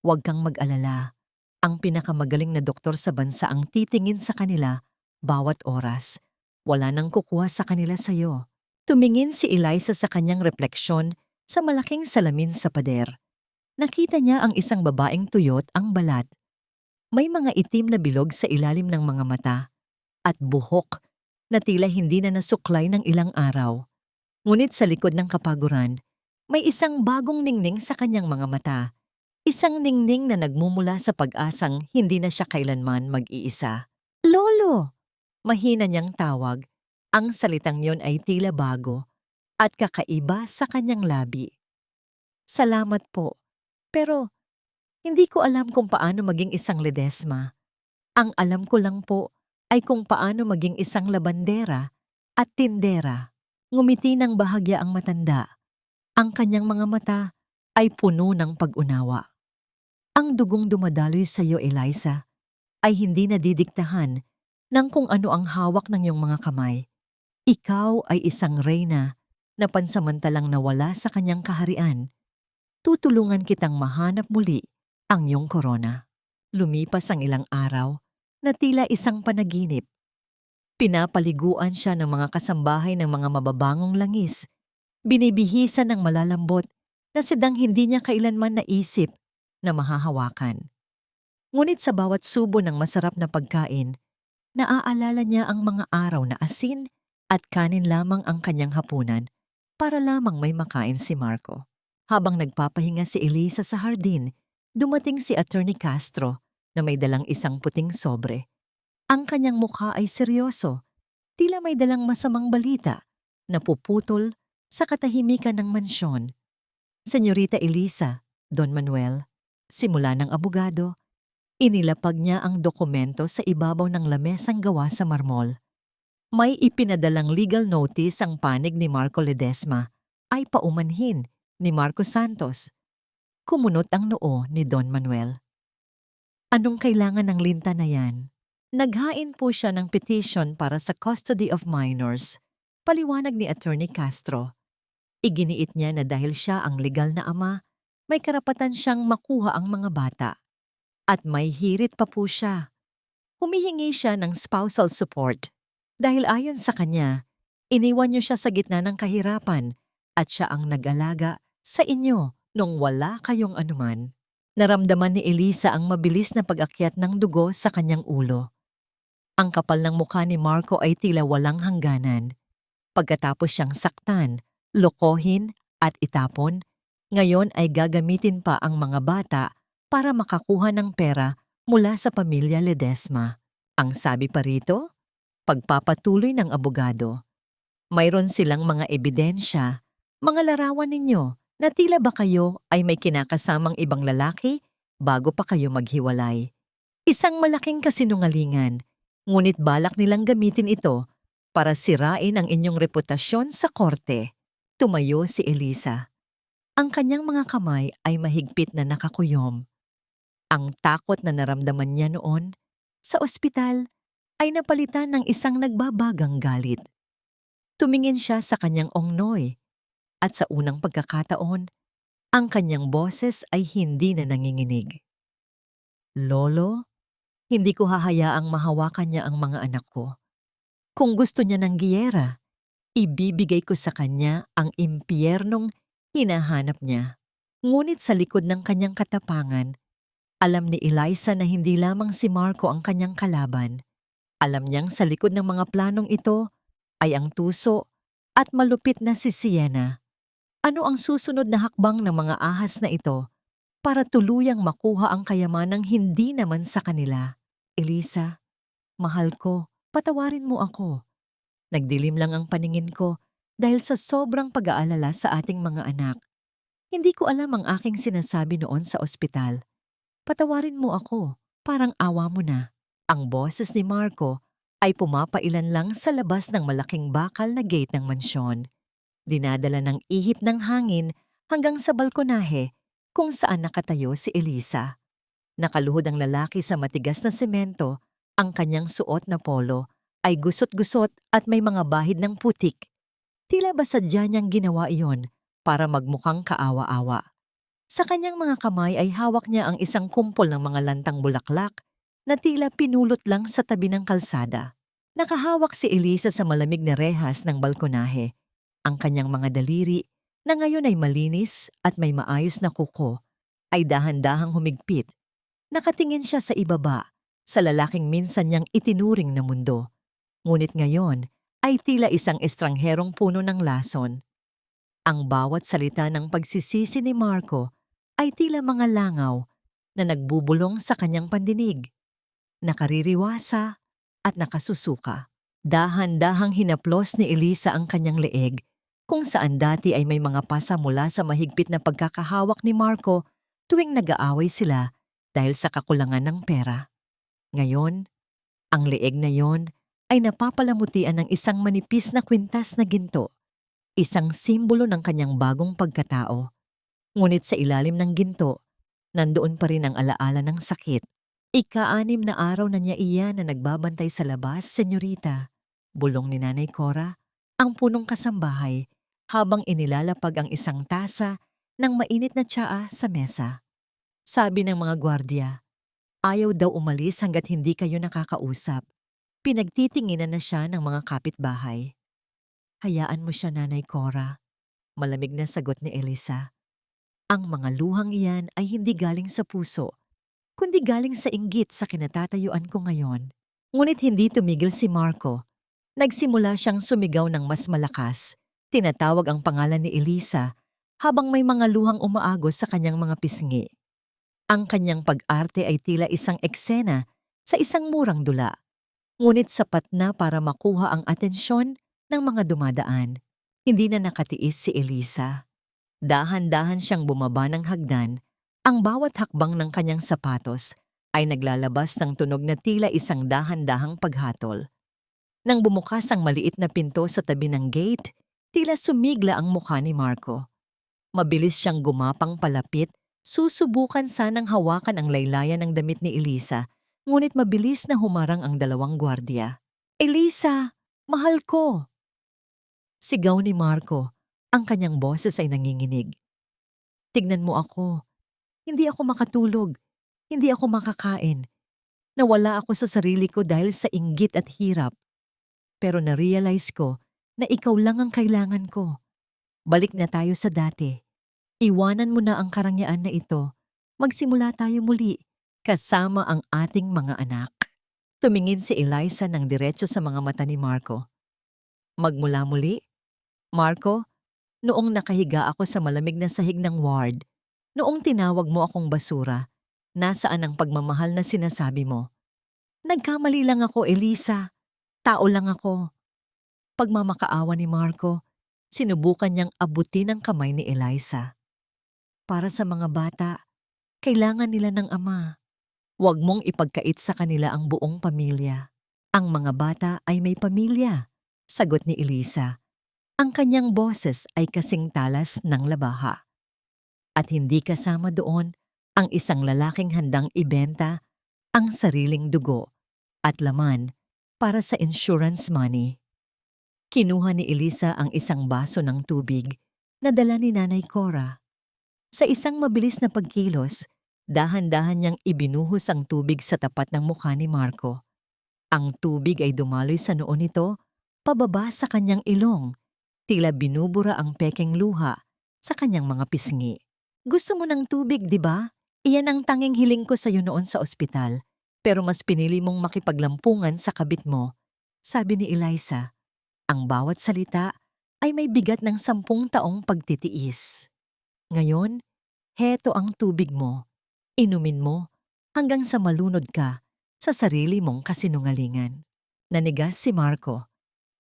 Speaker 1: Huwag kang mag-alala. Ang pinakamagaling na doktor sa bansa ang titingin sa kanila bawat oras. Wala nang kukuha sa kanila sa'yo. Tumingin si Eliza sa kanyang refleksyon sa malaking salamin sa pader. Nakita niya ang isang babaeng tuyot ang balat. May mga itim na bilog sa ilalim ng mga mata at buhok na tila hindi na nasuklay ng ilang araw. Ngunit sa likod ng kapaguran, may isang bagong ningning sa kanyang mga mata. Isang ningning na nagmumula sa pag-asang hindi na siya kailanman mag-iisa. Lolo! Mahina niyang tawag. Ang salitang yon ay tila bago at kakaiba sa kanyang labi. Salamat po. Pero hindi ko alam kung paano maging isang Ledesma. Ang alam ko lang po ay kung paano maging isang labandera at tindera. Ngumiti ng bahagya ang matanda. Ang kanyang mga mata ay puno ng pag-unawa. Ang dugong dumadaloy sa iyo, Eliza, ay hindi nadidiktahan ng kung ano ang hawak ng iyong mga kamay. Ikaw ay isang reyna na pansamantalang nawala sa kanyang kaharian. Tutulungan kitang mahanap muli ang iyong korona. Lumipas ang ilang araw na tila isang panaginip. Pinapaliguan siya ng mga kasambahay ng mga mababangong langis. Binibihisan ng malalambot na sidang hindi niya kailanman naisip na mahahawakan. Ngunit sa bawat subo ng masarap na pagkain, naaalala niya ang mga araw na asin at kanin lamang ang kanyang hapunan para lamang may makain si Marco. Habang nagpapahinga si Elisa sa hardin, dumating si Attorney Castro na may dalang isang puting sobre. Ang kanyang mukha ay seryoso, tila may dalang masamang balita na puputol sa katahimikan ng mansyon. Senyorita Elisa, Don Manuel, simula ng abogado, inilapag niya ang dokumento sa ibabaw ng lamesang gawa sa marmol. May ipinadalang legal notice ang panig ni Marco Ledesma ay paumanhin ni Marco Santos. Kumunot ang noo ni Don Manuel. Anong kailangan ng linta na yan? Naghain po siya ng petition para sa custody of minors, paliwanag ni Attorney Castro. Iginiit niya na dahil siya ang legal na ama, may karapatan siyang makuha ang mga bata. At may hirit pa po siya. Humihingi siya ng spousal support. Dahil ayon sa kanya, iniwan niyo siya sa gitna ng kahirapan at siya ang nag-alaga sa inyo nung wala kayong anuman. Naramdaman ni Elisa ang mabilis na pag-akyat ng dugo sa kanyang ulo. Ang kapal ng mukha ni Marco ay tila walang hangganan. Pagkatapos siyang saktan, lokohin at itapon, ngayon ay gagamitin pa ang mga bata para makakuha ng pera mula sa pamilya Ledesma. Ang sabi pa rito, pagpapatuloy ng abogado. Mayroon silang mga ebidensya, mga larawan ninyo na tila ba kayo ay may kinakasamang ibang lalaki bago pa kayo maghiwalay. Isang malaking kasinungalingan, ngunit balak nilang gamitin ito para sirain ang inyong reputasyon sa korte. Tumayo si Elisa. Ang kanyang mga kamay ay mahigpit na nakakuyom. Ang takot na naramdaman niya noon sa ospital ay napalitan ng isang nagbabagang galit. Tumingin siya sa kanyang ongnoy at sa unang pagkakataon, ang kanyang boses ay hindi na nanginginig. Lolo, hindi ko hahayaang mahawakan niya ang mga anak ko. Kung gusto niya ng giyera, ibibigay ko sa kanya ang impyernong hinahanap niya. Ngunit sa likod ng kanyang katapangan, alam ni Eliza na hindi lamang si Marco ang kanyang kalaban. Alam niyang sa likod ng mga planong ito ay ang tuso at malupit na si Sienna. Ano ang susunod na hakbang ng mga ahas na ito para tuluyang makuha ang kayamanang hindi naman sa kanila? Elisa, mahal ko, patawarin mo ako. Nagdilim lang ang paningin ko dahil sa sobrang pag-aalala sa ating mga anak. Hindi ko alam ang aking sinasabi noon sa ospital. Patawarin mo ako, parang awa mo na. Ang boses ni Marco ay pumapailan lang sa labas ng malaking bakal na gate ng mansyon. Dinadala ng ihip ng hangin hanggang sa balkonahe kung saan nakatayo si Elisa. Nakaluhod ang lalaki sa matigas na semento, ang kanyang suot na polo ay gusot-gusot at may mga bahid ng putik. Tila ba sadya niyang ginawa iyon para magmukhang kaawa-awa. Sa kanyang mga kamay ay hawak niya ang isang kumpol ng mga lantang bulaklak na tila pinulot lang sa tabi ng kalsada. Nakahawak si Elisa sa malamig na rehas ng balkonahe. Ang kanyang mga daliri, na ngayon ay malinis at may maayos na kuko, ay dahan-dahang humigpit. Nakatingin siya sa ibaba, sa lalaking minsan niyang itinuring na mundo. Ngunit ngayon ay tila isang estrangherong puno ng lason. Ang bawat salita ng pagsisisi ni Marco ay tila mga langaw na nagbubulong sa kanyang pandinig. Nakaririwasa at nakasusuka. Dahan-dahang hinaplos ni Elisa ang kanyang leeg, kung saan dati ay may mga pasa mula sa mahigpit na pagkakahawak ni Marco tuwing nag-aaway sila dahil sa kakulangan ng pera. Ngayon, ang leeg na yon ay napapalamutian ng isang manipis na kwintas na ginto, isang simbolo ng kanyang bagong pagkatao. Ngunit sa ilalim ng ginto, nandoon pa rin ang alaala ng sakit. Ika-6 na araw na niya iyan na nagbabantay sa labas, senyorita. Bulong ni Nanay Cora, ang punong kasambahay, habang inilalapag ang isang tasa ng mainit na tsaa sa mesa. Sabi ng mga gwardya, ayaw daw umalis hanggat hindi kayo nakakausap. Pinagtitinginan na siya ng mga kapitbahay. Hayaan mo siya, Nanay Cora. Malamig na sagot ni Elisa. Ang mga luhang iyan ay hindi galing sa puso, kundi galing sa inggit sa kinatatayuan ko ngayon. Ngunit hindi tumigil si Marco. Nagsimula siyang sumigaw ng mas malakas. Tinatawag ang pangalan ni Elisa habang may mga luhang umaagos sa kanyang mga pisngi. Ang kanyang pag-arte ay tila isang eksena sa isang murang dula, ngunit sapat na para makuha ang atensyon ng mga dumadaan. Hindi na nakatiis si Elisa. Dahan-dahan siyang bumaba ng hagdan, ang bawat hakbang ng kanyang sapatos ay naglalabas ng tunog na tila isang dahan-dahang paghatol. Nang bumukas ang maliit na pinto sa tabi ng gate, tila sumigla ang mukha ni Marco. Mabilis siyang gumapang palapit, susubukan sanang hawakan ang laylayan ng damit ni Elisa, ngunit mabilis na humarang ang dalawang gwardiya. "Elisa! Mahal ko!" Sigaw ni Marco. Ang kanyang boses ay nanginginig. "Tignan mo ako. Hindi ako makatulog. Hindi ako makakain. Nawala ako sa sarili ko dahil sa inggit at hirap. Pero na-realize ko na ikaw lang ang kailangan ko. Balik na tayo sa dati. Iwanan mo na ang karangyaan na ito. Magsimula tayo muli, kasama ang ating mga anak." Tumingin si Eliza ng diretso sa mga mata ni Marco. "Magmula muli? Marco, noong nakahiga ako sa malamig na sahig ng ward, noong tinawag mo akong basura, nasaan ang pagmamahal na sinasabi mo? Nagkamali lang ako, Elisa. Tao lang ako." Pagmamakaawa ni Marco, sinubukan niyang abutin ang kamay ni Eliza. "Para sa mga bata, kailangan nila ng ama. Huwag mong ipagkait sa kanila ang buong pamilya. Ang mga bata ay may pamilya," sagot ni Elisa. Ang kanyang boses ay kasing talas ng labaha. At hindi kasama doon ang isang lalaking handang ibenta ang sariling dugo at laman para sa insurance money. Kinuha ni Elisa ang isang baso ng tubig na dala ni Nanay Cora. Sa isang mabilis na pagkilos, dahan-dahan niyang ibinuhos ang tubig sa tapat ng mukha ni Marco. Ang tubig ay dumaloy sa noo nito, pababa sa kanyang ilong, tila binubura ang pekeng luha sa kanyang mga pisngi. "Gusto mo ng tubig, di ba? Iyan ang tanging hiling ko sa iyo noon sa ospital, pero mas pinili mong makipaglampungan sa kabit mo," sabi ni Eliza. Ang bawat salita ay may bigat ng 10 taong pagtitiis. "Ngayon, heto ang tubig mo. Inumin mo hanggang sa malunod ka sa sarili mong kasinungalingan." Nanigas si Marco.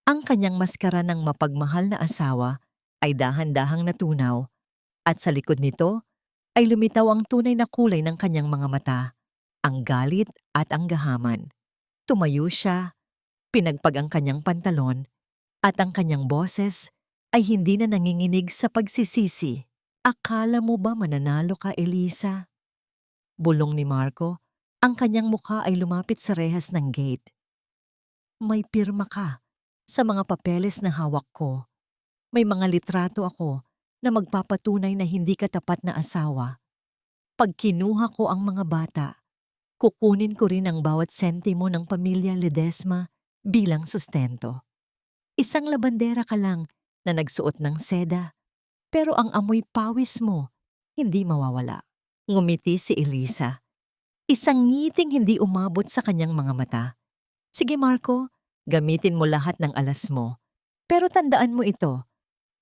Speaker 1: Ang kanyang maskara ng mapagmahal na asawa ay dahan-dahang natunaw at sa likod nito ay lumitaw ang tunay na kulay ng kanyang mga mata, ang galit at ang gahaman. Tumayo siya, pinagpag ang kanyang pantalon at ang kanyang boses ay hindi na nanginginig sa pagsisisi. "Akala mo ba mananalo ka, Elisa?" Bulong ni Marco. Ang kanyang mukha ay lumapit sa rehas ng gate. "May pirma ka sa mga papeles na hawak ko. May mga litrato ako na magpapatunay na hindi ka tapat na asawa. Pag kinuha ko ang mga bata, kukunin ko rin ang bawat sentimo ng pamilya Ledesma bilang sustento. Isang labandera ka lang na nagsuot ng seda, pero ang amoy pawis mo hindi mawawala." Ngumiti si Elisa. Isang ngiting hindi umabot sa kanyang mga mata. "Sige Marco, gamitin mo lahat ng alas mo. Pero tandaan mo ito,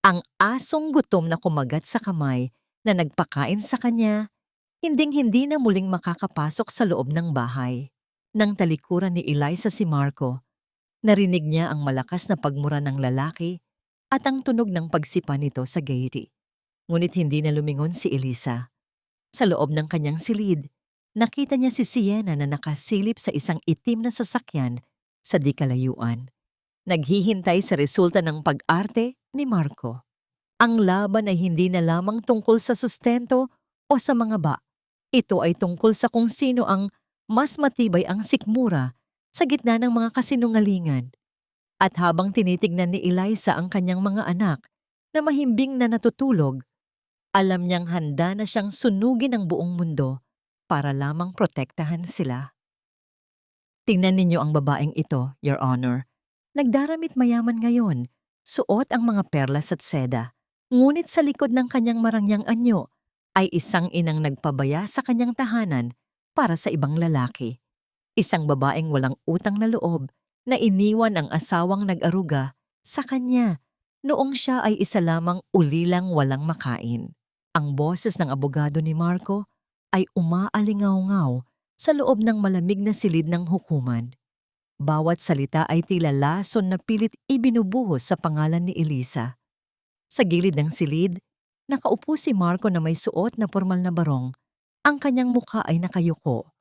Speaker 1: ang asong gutom na kumagat sa kamay na nagpakain sa kanya, hinding-hindi na muling makakapasok sa loob ng bahay." Nang talikuran ni Eliza si Marco, narinig niya ang malakas na pagmura ng lalaki at ang tunog ng pagsipa nito sa gate. Ngunit hindi na lumingon si Elisa. Sa loob ng kanyang silid, nakita niya si Sienna na nakasilip sa isang itim na sasakyan sa di kalayuan. Naghihintay sa resulta ng pag-arte ni Marco. Ang laban ay hindi na lamang tungkol sa sustento o sa mga ba. Ito ay tungkol sa kung sino ang mas matibay ang sikmura sa gitna ng mga kasinungalingan. At habang tinitignan ni Eliza ang kanyang mga anak na mahimbing na natutulog, alam niyang handa na siyang sunugin ang buong mundo para lamang protektahan sila. Tingnan ninyo ang babaeng ito, Your Honor. Nagdaramit mayaman ngayon, suot ang mga perlas at seda. Ngunit sa likod ng kanyang marangyang anyo ay isang inang nagpabaya sa kanyang tahanan para sa ibang lalaki. Isang babaeng walang utang na loob na iniwan ang asawang nag-aruga sa kanya Noong siya ay isa lamang ulilang walang makain. Ang boses ng abogado ni Marco ay umaalingaw-ngaw sa loob ng malamig na silid ng hukuman. Bawat salita ay tila lason na pilit ibinubuhos sa pangalan ni Elisa. Sa gilid ng silid, nakaupo si Marco na may suot na formal na barong. Ang kanyang mukha ay nakayuko,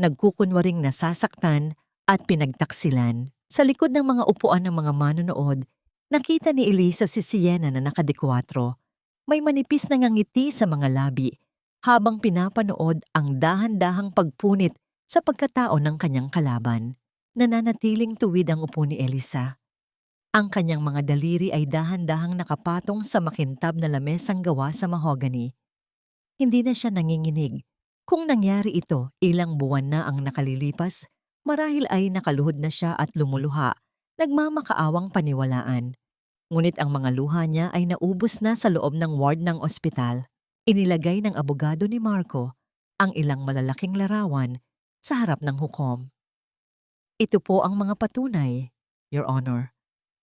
Speaker 1: nagkukunwaring nasasaktan at pinagtaksilan. Sa likod ng mga upuan ng mga manonood, nakita ni Elisa si Sienna na nakadekwatro. May manipis na ngangiti sa mga labi habang pinapanood ang dahan-dahang pagpunit sa pagkatao ng kanyang kalaban. Nananatiling tuwid ang upo ni Elisa. Ang kanyang mga daliri ay dahan-dahang nakapatong sa makintab na lamesang gawa sa mahogany. Hindi na siya nanginginig. Kung nangyari ito, ilang buwan na ang nakalilipas, marahil ay nakaluhod na siya at lumuluha, nagmamakaawang paniwalaan. Ngunit ang mga luha niya ay naubos na sa loob ng ward ng ospital. Inilagay ng abogado ni Marco ang ilang malalaking larawan sa harap ng hukom. Ito po ang mga patunay, Your Honor.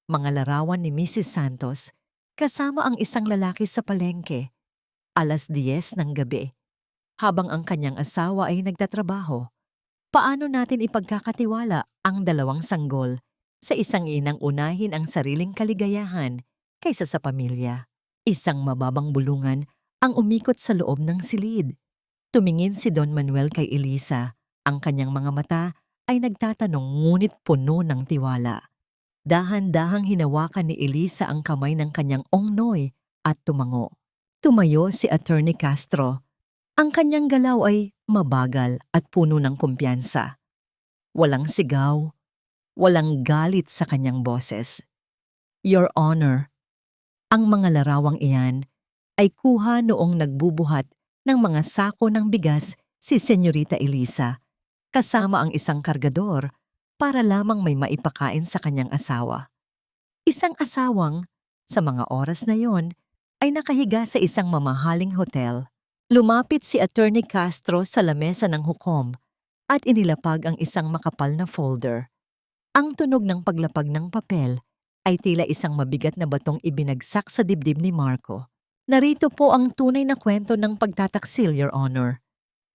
Speaker 1: Mga larawan ni Mrs. Santos kasama ang isang lalaki sa palengke, 10:00 ng gabi, habang ang kanyang asawa ay nagtatrabaho. Paano natin ipagkakatiwala ang dalawang sanggol sa isang inang unahin ang sariling kaligayahan kaysa sa pamilya? Isang mababang bulungan ang umikot sa loob ng silid. Tumingin si Don Manuel kay Elisa. Ang kanyang mga mata ay nagtatanong ngunit puno ng tiwala. Dahan-dahang hinawakan ni Elisa ang kamay ng kanyang ongnoy at tumango. Tumayo si Attorney Castro. Ang kanyang galaw ay mabagal at puno ng kumpiyansa. Walang sigaw, walang galit sa kanyang boses. Your Honor, ang mga larawang iyan ay kuha noong nagbubuhat ng mga sako ng bigas si Senyorita Elisa, kasama ang isang kargador para lamang may maipakain sa kanyang asawa. Isang asawang, sa mga oras na yon, ay nakahiga sa isang mamahaling hotel. Lumapit si Attorney Castro sa lamesa ng hukom at inilapag ang isang makapal na folder. Ang tunog ng paglapag ng papel ay tila isang mabigat na batong ibinagsak sa dibdib ni Marco. Narito po ang tunay na kwento ng pagtataksil, Your Honor.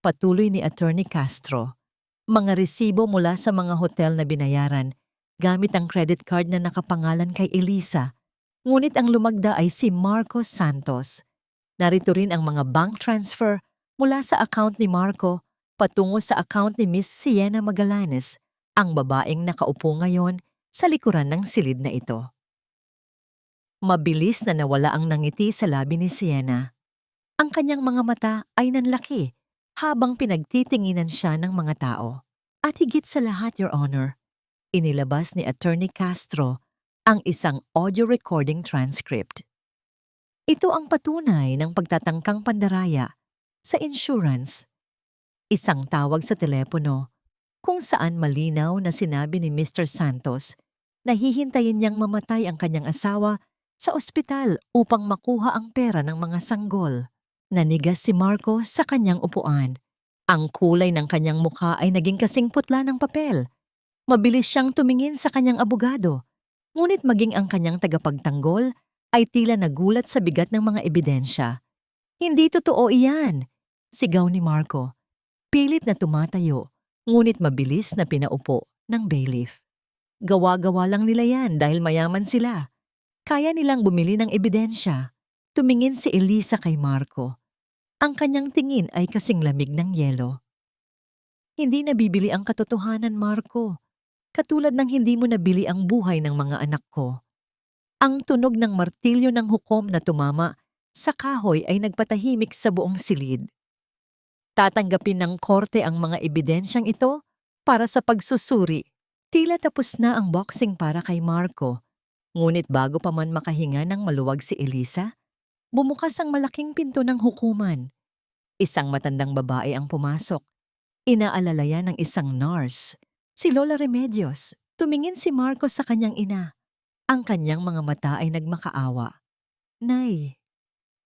Speaker 1: Patuloy ni Attorney Castro. Mga resibo mula sa mga hotel na binayaran gamit ang credit card na nakapangalan kay Elisa. Ngunit ang lumagda ay si Marco Santos. Narito rin ang mga bank transfer mula sa account ni Marco patungo sa account ni Miss Sienna Magallanes, ang babaeng nakaupo ngayon sa likuran ng silid na ito. Mabilis na nawala ang nangiti sa labi ni Sienna. Ang kanyang mga mata ay nanlaki habang pinagtitinginan siya ng mga tao. At higit sa lahat, Your Honor, inilabas ni Attorney Castro ang isang audio recording transcript. Ito ang patunay ng pagtatangkang pandaraya sa insurance. Isang tawag sa telepono kung saan malinaw na sinabi ni Mr. Santos na hihintayin niyang mamatay ang kanyang asawa sa ospital upang makuha ang pera ng mga sanggol. Nanigas si Marco sa kanyang upuan. Ang kulay ng kanyang mukha ay naging kasing putla ng papel. Mabilis siyang tumingin sa kanyang abogado. Ngunit maging ang kanyang tagapagtanggol ay tila nagulat sa bigat ng mga ebidensya. Hindi totoo iyan, sigaw ni Marco. Pilit na tumatayo, ngunit mabilis na pinaupo ng bailiff. Gawa-gawa lang nila yan dahil mayaman sila. Kaya nilang bumili ng ebidensya. Tumingin si Elisa kay Marco. Ang kanyang tingin ay kasing lamig ng yelo. Hindi nabibili ang katotohanan, Marco. Katulad ng hindi mo nabili ang buhay ng mga anak ko. Ang tunog ng martilyo ng hukom na tumama sa kahoy ay nagpatahimik sa buong silid. Tatanggapin ng korte ang mga ebidensyang ito para sa pagsusuri. Tila tapos na ang boxing para kay Marco. Ngunit bago pa man makahinga ng maluwag si Elisa, bumukas ang malaking pinto ng hukuman. Isang matandang babae ang pumasok. Inaalalayan ng isang nurse, si Lola Remedios. Tumingin si Marco sa kanyang ina. Ang kanyang mga mata ay nagmakaawa. Nay,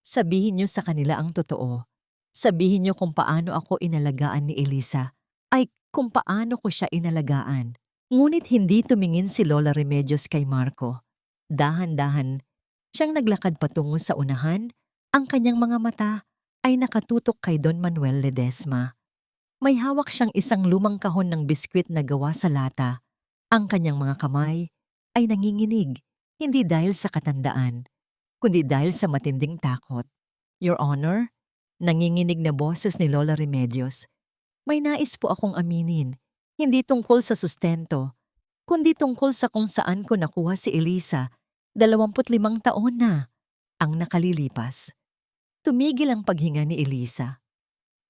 Speaker 1: sabihin niyo sa kanila ang totoo. Sabihin niyo kung paano ako inalagaan ni Elisa. Ay, kung paano ko siya inalagaan. Ngunit hindi tumingin si Lola Remedios kay Marco. Dahan-dahan, Siyang naglakad patungo sa unahan, ang kanyang mga mata ay nakatutok kay Don Manuel Ledesma. May hawak siyang isang lumang kahon ng biskwit na gawa sa lata. Ang kanyang mga kamay ay nanginginig, hindi dahil sa katandaan, kundi dahil sa matinding takot. Your Honor, nanginginig na boses ni Lola Remedios. May nais po akong aminin, hindi tungkol sa sustento, kundi tungkol sa kung saan ko nakuha si Elisa, 25 taon na ang nakalilipas. Tumigil ang paghinga ni Elisa.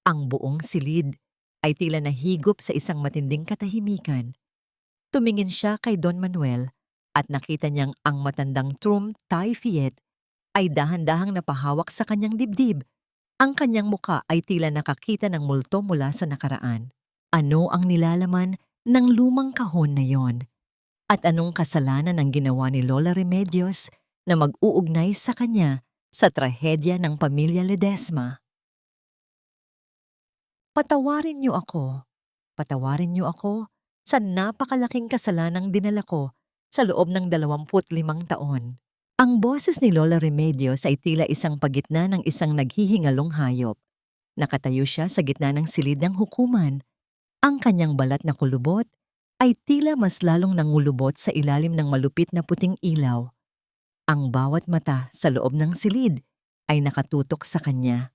Speaker 1: Ang buong silid ay tila nahigop sa isang matinding katahimikan. Tumingin siya kay Don Manuel at nakita niyang ang matandang Trum Tai Fiet ay dahan-dahang napahawak sa kanyang dibdib. Ang kanyang muka ay tila nakakita ng multo mula sa nakaraan. Ano ang nilalaman ng lumang kahon na yon? At anong kasalanan ang ginawa ni Lola Remedios na mag-uugnay sa kanya sa trahedya ng pamilya Ledesma? Patawarin niyo ako sa napakalaking kasalanang dinala ko sa loob ng 25 taon. Ang boses ni Lola Remedios ay tila isang pagitna ng isang naghihingalong hayop. Nakatayo siya sa gitna ng silid ng hukuman. Ang kanyang balat na kulubot ay tila mas lalong nangulubot sa ilalim ng malupit na puting ilaw. Ang bawat mata sa loob ng silid ay nakatutok sa kanya.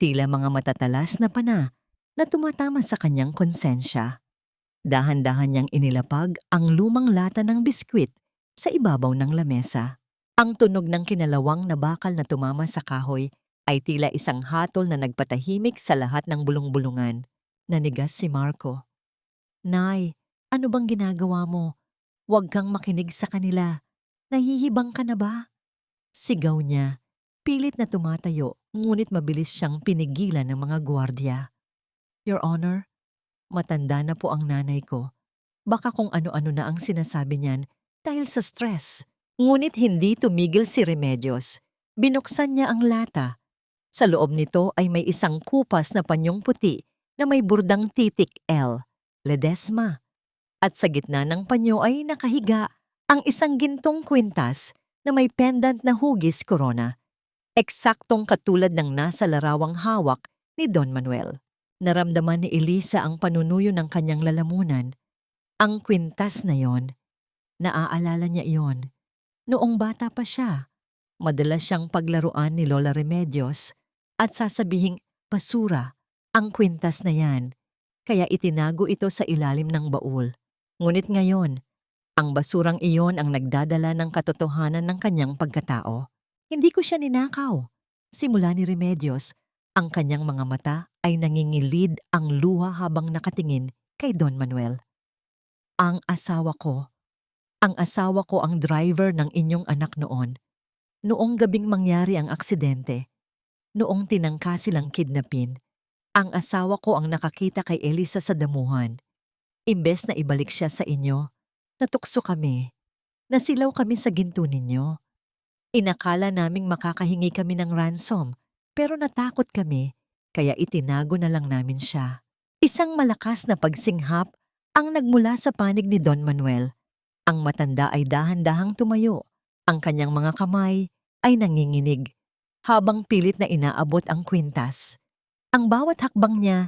Speaker 1: Tila mga matatalas na pana na tumatama sa kanyang konsensya. Dahan-dahan niyang inilapag ang lumang lata ng biskwit sa ibabaw ng lamesa. Ang tunog ng kinalawang na bakal na tumama sa kahoy ay tila isang hatol na nagpatahimik sa lahat ng bulong-bulungan. Nanigas si Marco. Nay, ano bang ginagawa mo? Huwag kang makinig sa kanila. Nahihibang ka na ba? Sigaw niya. Pilit na tumatayo, ngunit mabilis siyang pinigilan ng mga gwardiya. Your Honor, matanda na po ang nanay ko. Baka kung ano-ano na ang sinasabi niyan dahil sa stress. Ngunit hindi tumigil si Remedios. Binuksan niya ang lata. Sa loob nito ay may isang kupas na panyong puti na may burdang titik L, Ledesma. At sa gitna ng panyo ay nakahiga ang isang gintong kwintas na may pendant na hugis korona. Eksaktong katulad ng nasa larawang hawak ni Don Manuel. Naramdaman ni Elisa ang panunuyo ng kanyang lalamunan. Ang kwintas na yon, naaalala niya iyon. Noong bata pa siya, madalas siyang paglaruan ni Lola Remedios at sasabihing basura ang kwintas na yan, kaya itinago ito sa ilalim ng baul. Ngunit ngayon, ang basurang iyon ang nagdadala ng katotohanan ng kanyang pagkatao. Hindi ko siya ninakaw. Simula ni Remedios, ang kanyang mga mata ay nangingilid ang luha habang nakatingin kay Don Manuel. Ang asawa ko ang driver ng inyong anak noon. Noong gabing mangyari ang aksidente, noong tinangka silang kidnapin, ang asawa ko ang nakakita kay Elisa sa damuhan. Imbes na ibalik siya sa inyo, natukso kami. Nasilaw kami sa ginto ninyo. Inakala naming makakahingi kami ng ransom, pero natakot kami, kaya itinago na lang namin siya. Isang malakas na pagsinghap ang nagmula sa panig ni Don Manuel. Ang matanda ay dahan-dahang tumayo. Ang kanyang mga kamay ay nanginginig, habang pilit na inaabot ang kwintas. Ang bawat hakbang niya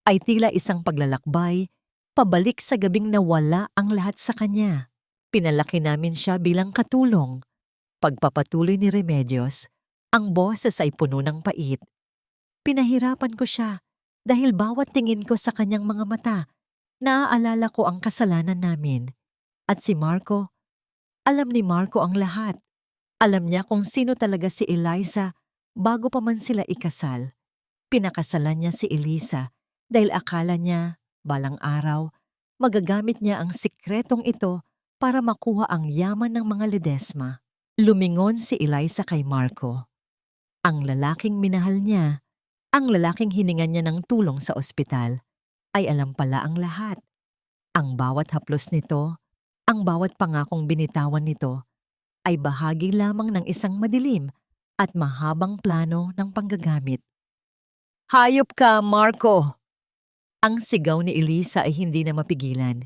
Speaker 1: ay tila isang paglalakbay, pabalik sa gabing nawala ang lahat sa kanya. Pinalaki namin siya bilang katulong. Pagpapatuloy ni Remedios, ang boses ay puno ng pait. Pinahirapan ko siya dahil bawat tingin ko sa kanyang mga mata, naaalala ko ang kasalanan namin. At si Marco, alam ni Marco ang lahat. Alam niya kung sino talaga si Eliza bago pa man sila ikasal. Pinakasalan niya si Elisa dahil akala niya, balang araw, magagamit niya ang sikretong ito para makuha ang yaman ng mga Ledesma. Lumingon si Eliza kay Marco. Ang lalaking minahal niya, ang lalaking hiningan niya ng tulong sa ospital, ay alam pala ang lahat. Ang bawat haplos nito, ang bawat pangakong binitawan nito, ay bahagi lamang ng isang madilim at mahabang plano ng panggagamit. Hayop ka, Marco! Ang sigaw ni Elisa ay hindi na mapigilan.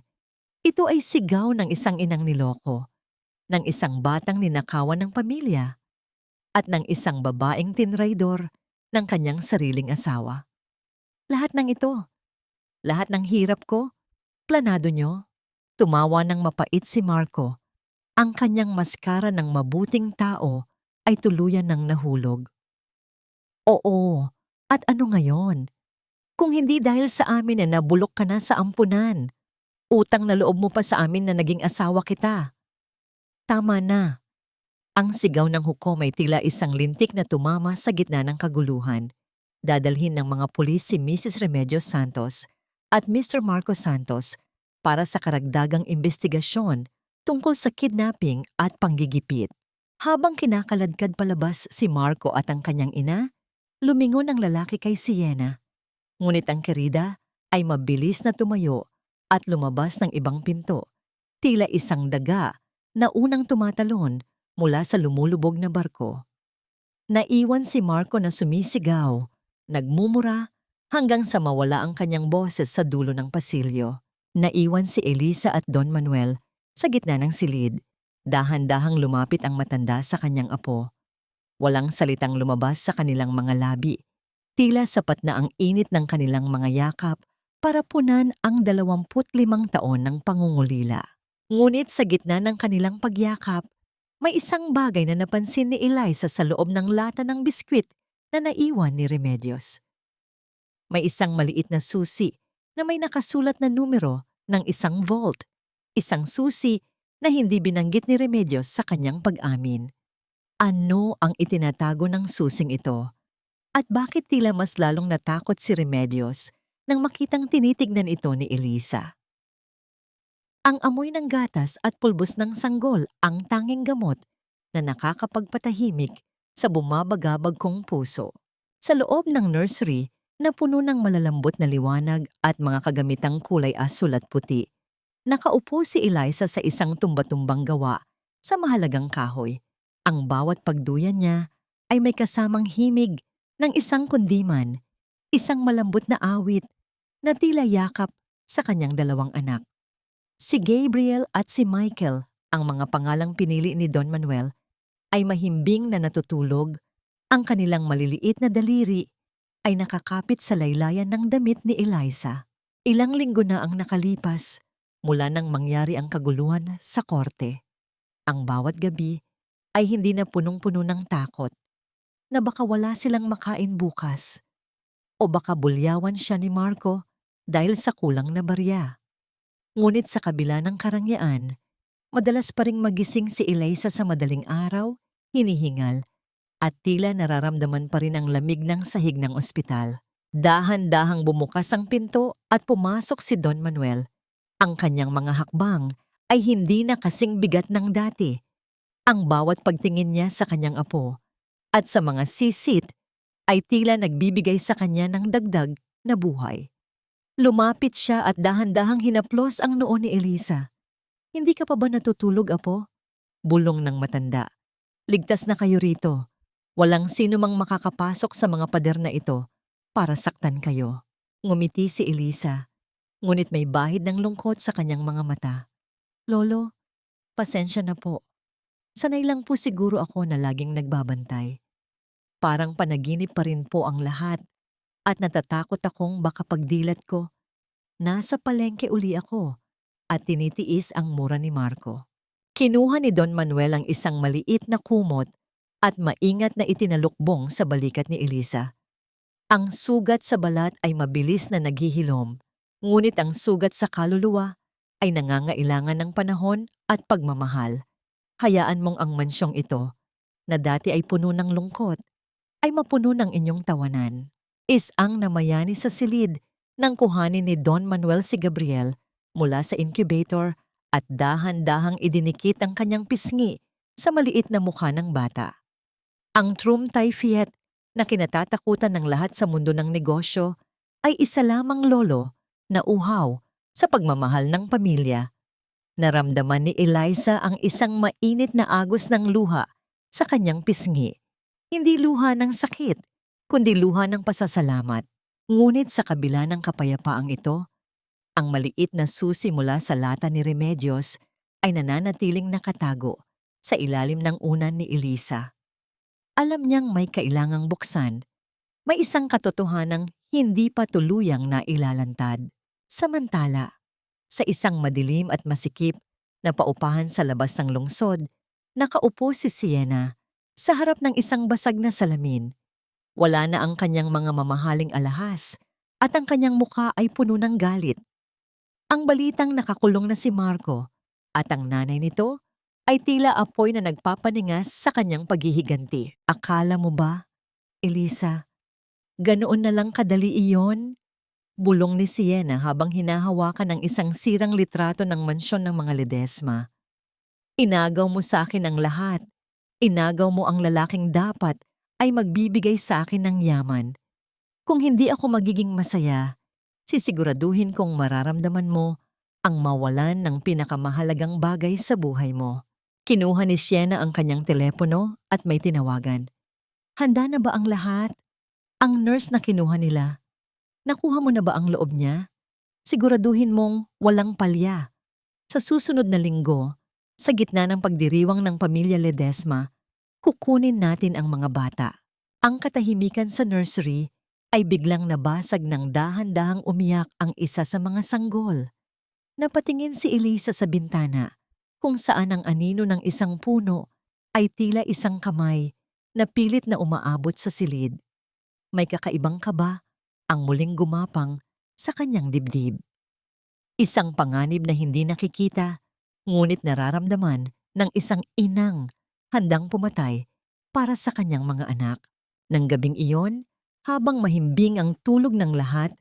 Speaker 1: Ito ay sigaw ng isang inang niloko, ng isang batang ninakawan ng pamilya. at ng isang babaeng tinraidor ng kanyang sariling asawa. Lahat ng ito, lahat ng hirap ko, planado nyo. Tumawa ng mapait si Marco. Ang kanyang maskara ng mabuting tao ay tuluyan ng nahulog. Oo, at ano ngayon? Kung hindi dahil sa amin na nabulok ka na sa ampunan, utang na loob mo pa sa amin na naging asawa kita. Tama na. Ang sigaw ng hukom ay tila isang lintik na tumama sa gitna ng kaguluhan. Dadalhin ng mga pulis si Mrs. Remedios Santos at Mr. Marco Santos para sa karagdagang investigasyon tungkol sa kidnapping at panggigipit. Habang kinakaladkad palabas si Marco at ang kanyang ina, lumingon ang lalaki kay Sienna. Ngunit ang kerida ay mabilis na tumayo at lumabas ng ibang pinto, tila isang daga na unang tumatalon mula sa lumulubog na barko. Naiwan si Marco na sumisigaw, nagmumura hanggang sa mawala ang kanyang boses sa dulo ng pasilyo. Naiwan si Elisa at Don Manuel sa gitna ng silid. Dahan-dahang lumapit ang matanda sa kanyang apo. Walang salitang lumabas sa kanilang mga labi. Tila sapat na ang init ng kanilang mga yakap para punan ang 25 taon ng pangungulila. Ngunit sa gitna ng kanilang pagyakap, may isang bagay na napansin ni Eliza sa loob ng lata ng biskwit na naiwan ni Remedios. May isang maliit na susi na may nakasulat na numero ng isang vault. Isang susi na hindi binanggit ni Remedios sa kanyang pag-amin. Ano ang itinatago ng susing ito? At bakit tila mas lalong natakot si Remedios nang makitang tinitignan ito ni Eliza? Ang amoy ng gatas at pulbos ng sanggol ang tanging gamot na nakakapagpatahimik sa bumabagabag kong puso. Sa loob ng nursery na puno ng malalambot na liwanag at mga kagamitang kulay asul at puti, nakaupo si Eliza sa isang tumba-tumbang gawa sa mahalagang kahoy. Ang bawat pagduyan niya ay may kasamang himig ng isang kundiman, isang malambot na awit na tila yakap sa kanyang dalawang anak. Si Gabriel at si Michael, ang mga pangalang pinili ni Don Manuel, ay mahimbing na natutulog. Ang kanilang maliliit na daliri ay nakakapit sa laylayan ng damit ni Eliza. Ilang linggo na ang nakalipas mula nang mangyari ang kaguluhan sa korte. Ang bawat gabi ay hindi na punong-puno ng takot na baka wala silang makain bukas o baka bulyawan siya ni Marco dahil sa kulang na barya. Ngunit sa kabila ng karangyaan, madalas pa ring magising si Eliza sa madaling araw, hinihingal, at tila nararamdaman pa rin ang lamig ng sahig ng ospital. Dahan-dahang bumukas ang pinto at pumasok si Don Manuel. Ang kanyang mga hakbang ay hindi na kasing bigat ng dati. Ang bawat pagtingin niya sa kanyang apo at sa mga sisit ay tila nagbibigay sa kanya ng dagdag na buhay. Lumapit siya at dahan-dahang hinaplos ang noo ni Eliza. "Hindi ka pa ba natutulog, apo?" Bulong ng matanda. "Ligtas na kayo rito. Walang sino mang makakapasok sa mga pader na ito para saktan kayo." Ngumiti si Eliza, ngunit may bahid ng lungkot sa kanyang mga mata. "Lolo, pasensya na po. Sanay lang po siguro ako na laging nagbabantay. Parang panaginip pa rin po ang lahat at natatakot akong baka pagdilat ko, nasa palengke uli ako at tinitiis ang mura ni Marco." Kinuha ni Don Manuel ang isang maliit na kumot at maingat na itinalukbong sa balikat ni Eliza. Ang sugat sa balat ay mabilis na naghihilom, ngunit ang sugat sa kaluluwa ay nangangailangan ng panahon at pagmamahal. Hayaan mong ang mansyong ito, na dati ay puno ng lungkot, ay mapuno ng inyong tawanan. Isang namayani sa silid nang kuhanin ni Don Manuel si Gabriel mula sa incubator at dahan-dahang idinikit ang kanyang pisngi sa maliit na mukha ng bata. Ang Trum Tai Fiet na kinatatakutan ng lahat sa mundo ng negosyo ay isa lamang lolo na uhaw sa pagmamahal ng pamilya. Naramdaman ni Eliza ang isang mainit na agos ng luha sa kanyang pisngi. Hindi luha ng sakit, kundi luha ng pasasalamat. Ngunit sa kabila ng kapayapaang ito, ang maliit na susi mula sa lata ni Remedios ay nananatiling nakatago sa ilalim ng unan ni Eliza. Alam niyang may kailangang buksan. May isang katotohanang hindi pa tuluyang nailalantad. Samantala, sa isang madilim at masikip na paupahan sa labas ng lungsod, nakaupo si Sienna sa harap ng isang basag na salamin. Wala na ang kanyang mga mamahaling alahas at ang kanyang mukha ay puno ng galit. Ang balitang nakakulong na si Marco at ang nanay nito ay tila apoy na nagpapaningas sa kanyang paghihiganti. Akala mo ba, Elisa, ganoon na lang kadali iyon? Bulong ni Sienna habang hinahawakan ang isang sirang litrato ng mansyon ng mga Ledesma. Inagaw mo sa akin ang lahat. Inagaw mo ang lalaking dapat ay magbibigay sa akin ng yaman. Kung hindi ako magiging masaya, sisiguraduhin kong mararamdaman mo ang mawalan ng pinakamahalagang bagay sa buhay mo. Kinuha ni Sienna ang kanyang telepono at may tinawagan. Handa na ba ang lahat? Ang nurse na kinuha nila. Nakuha mo na ba ang loob niya? Siguraduhin mong walang palya. Sa susunod na linggo, sa gitna ng pagdiriwang ng pamilya Ledesma, kukunin natin ang mga bata. Ang katahimikan sa nursery ay biglang nabasag ng dahan-dahang umiyak ang isa sa mga sanggol. Napatingin si Elisa sa bintana kung saan ang anino ng isang puno ay tila isang kamay na pilit na umaabot sa silid. May kakaibang kaba ang muling gumapang sa kanyang dibdib. Isang panganib na hindi nakikita, ngunit nararamdaman ng isang inang handang pumatay para sa kanyang mga anak. Nang gabing iyon, habang mahimbing ang tulog ng lahat,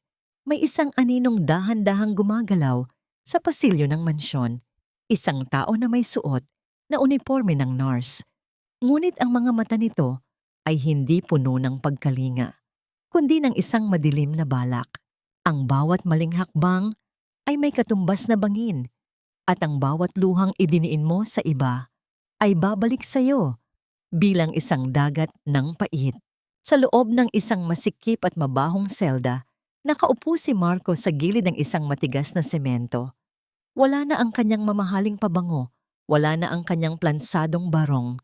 Speaker 1: may isang aninong dahan-dahang gumagalaw sa pasilyo ng mansyon. Isang tao na may suot na uniforme ng nurse. Ngunit ang mga mata nito ay hindi puno ng pagkalinga, kundi ng isang madilim na balak. Ang bawat maling hakbang ay may katumbas na bangin, at ang bawat luhang idiniin mo sa iba ay babalik sa iyo bilang isang dagat ng pait. Sa loob ng isang masikip at mabahong selda, nakaupo si Marco sa gilid ng isang matigas na semento. Wala na ang kanyang mamahaling pabango, wala na ang kanyang plansadong barong.